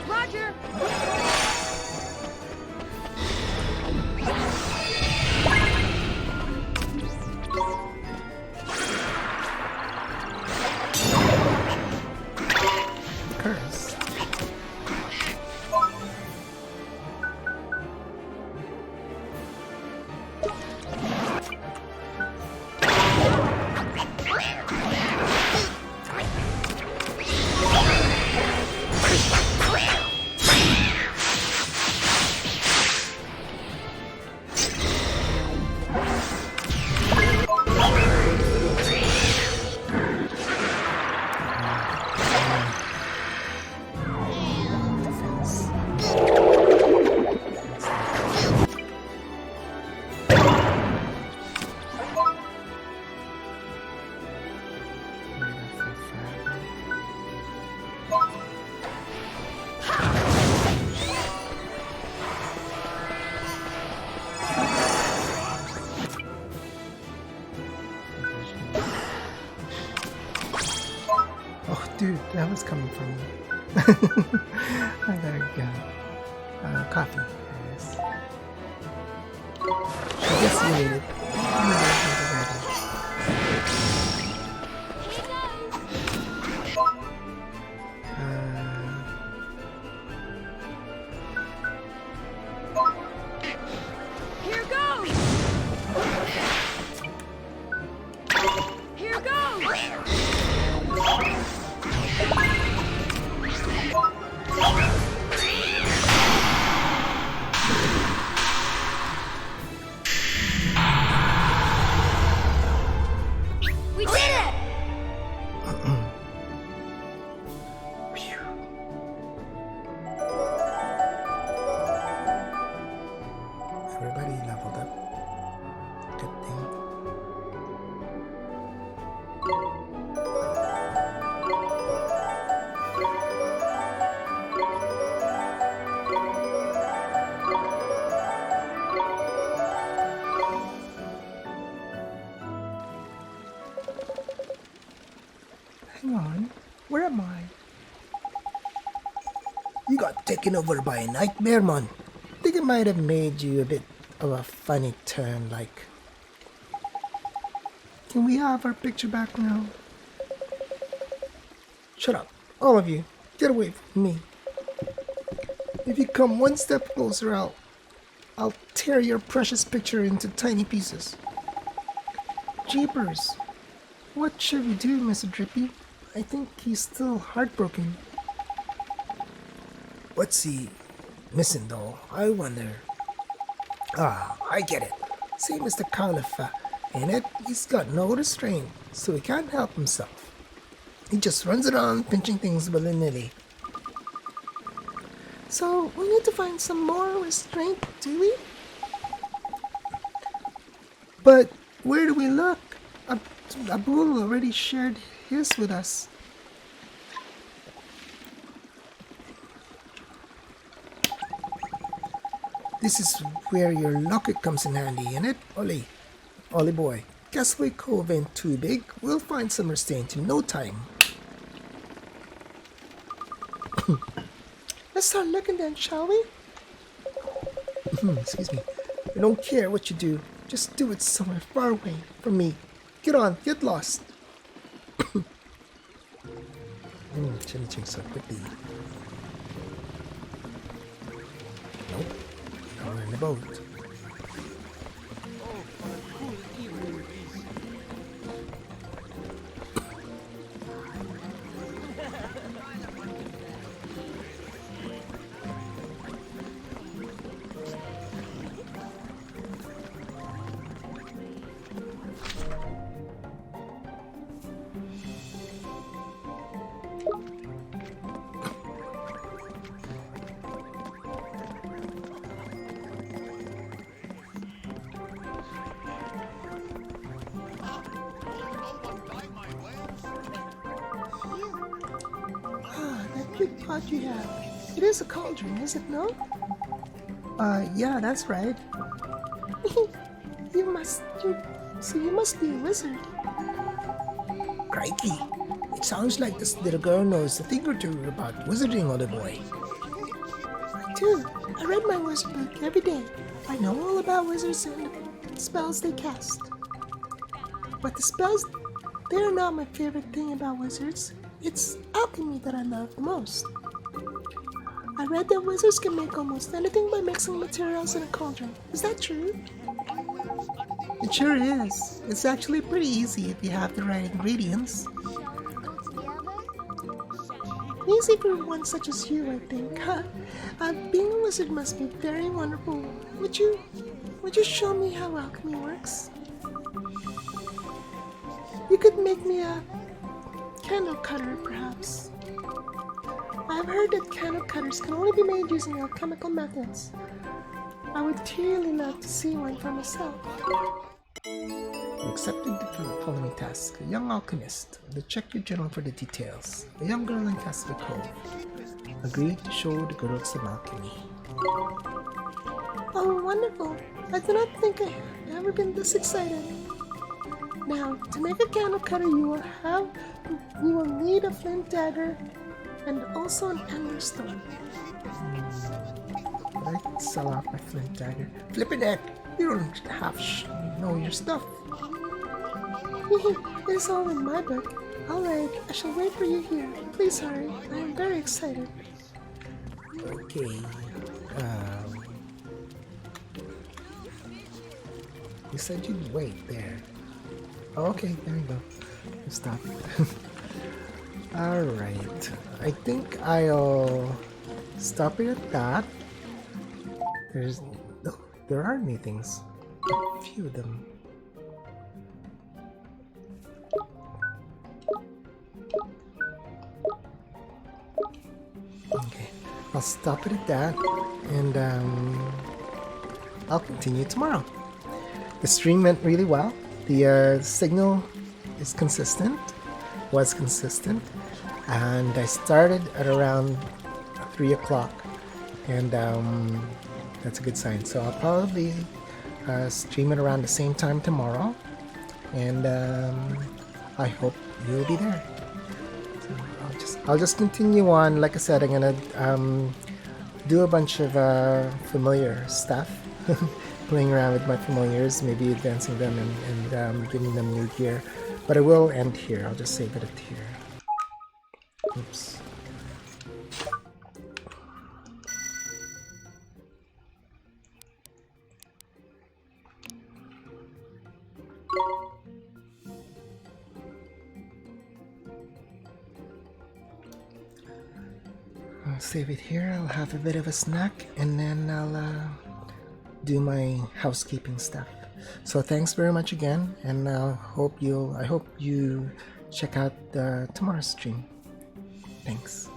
Roger. Curse. Oh, dude, that was coming from me. I gotta go. Coffee. Yes. I guess you need it. Here goes. Here goes. We did it! Everybody leveled up. Good thing. Hang on. Where am I? You got taken over by a nightmare, man. Think it might have made you a bit of a funny turn, like. Can we have our picture back now? Shut up, all of you. Get away from me. If you come one step closer, I'll tear your precious picture into tiny pieces. Jeepers. What should we do, Mr. Drippy? I think he's still heartbroken. What's he missing, though? I wonder. Ah, I get it. Same as the Caliph, ain't it? He's got no restraint, so he can't help himself. He just runs around pinching things willy-nilly. So, we need to find some more restraint, do we? But where do we look? Abul already shared his with us. This is where your locket comes in handy, ain't it, Ollie? Ollie boy, Castaway Cove ain't too big. We'll find some restraint in no time. Let's start looking then, shall we? Excuse me. I don't care what you do. Just do it somewhere far away from me. Get on, get lost. Changing so quickly. Nope. Now we're in the boat. Big pot you have. It is a cauldron, is it no? Yeah, that's right. you must be a wizard. Crikey. It sounds like this little girl knows a thing or two about wizarding, Ollie boy. I do. I read my wizard book every day. I know all about wizards and the spells they cast. But the spells, they're not my favorite thing about wizards. It's alchemy that I love the most. I read that wizards can make almost anything by mixing materials in a cauldron. Is that true? It sure is. It's actually pretty easy if you have the right ingredients. Easy for one such as you, I think. Being a wizard must be very wonderful. Would you show me how alchemy works? You could make me a candle cutter, perhaps. I've heard that candle cutters can only be made using alchemical methods. I would really love to see one for myself. You accepted the following task. A young alchemist. Check your journal for the details. A young girl in Castaway Cove. Agreed to show the girl some alchemy. Oh, wonderful. I do not think I have ever been this excited. Now, to make a candle cutter, you will need a flint dagger and also an ender stone. I can sell off my flint dagger. Flippin' heck! You don't have know your stuff. It's all in my book. Alright, I shall wait for you here. Please hurry. I am very excited. Okay. You said you'd wait there. Oh, okay, there you go. Stop. Alright. I think I'll stop it at that. There are meetings. A few of them. Okay. I'll stop it at that. And I'll continue tomorrow. The stream went really well. The signal is consistent, was consistent, and I started at around 3 o'clock, and that's a good sign. So I'll probably stream it around the same time tomorrow, and I hope you'll be there. So I'll just continue on. Like I said, I'm gonna do a bunch of familiar stuff. Playing around with my familiars, maybe advancing them and giving them new gear. But I will end here. I'll just save it at here. Oops. I'll save it here. I'll have a bit of a snack and then I'll do my housekeeping stuff. So thanks very much again, and I hope you check out tomorrow's stream. Thanks.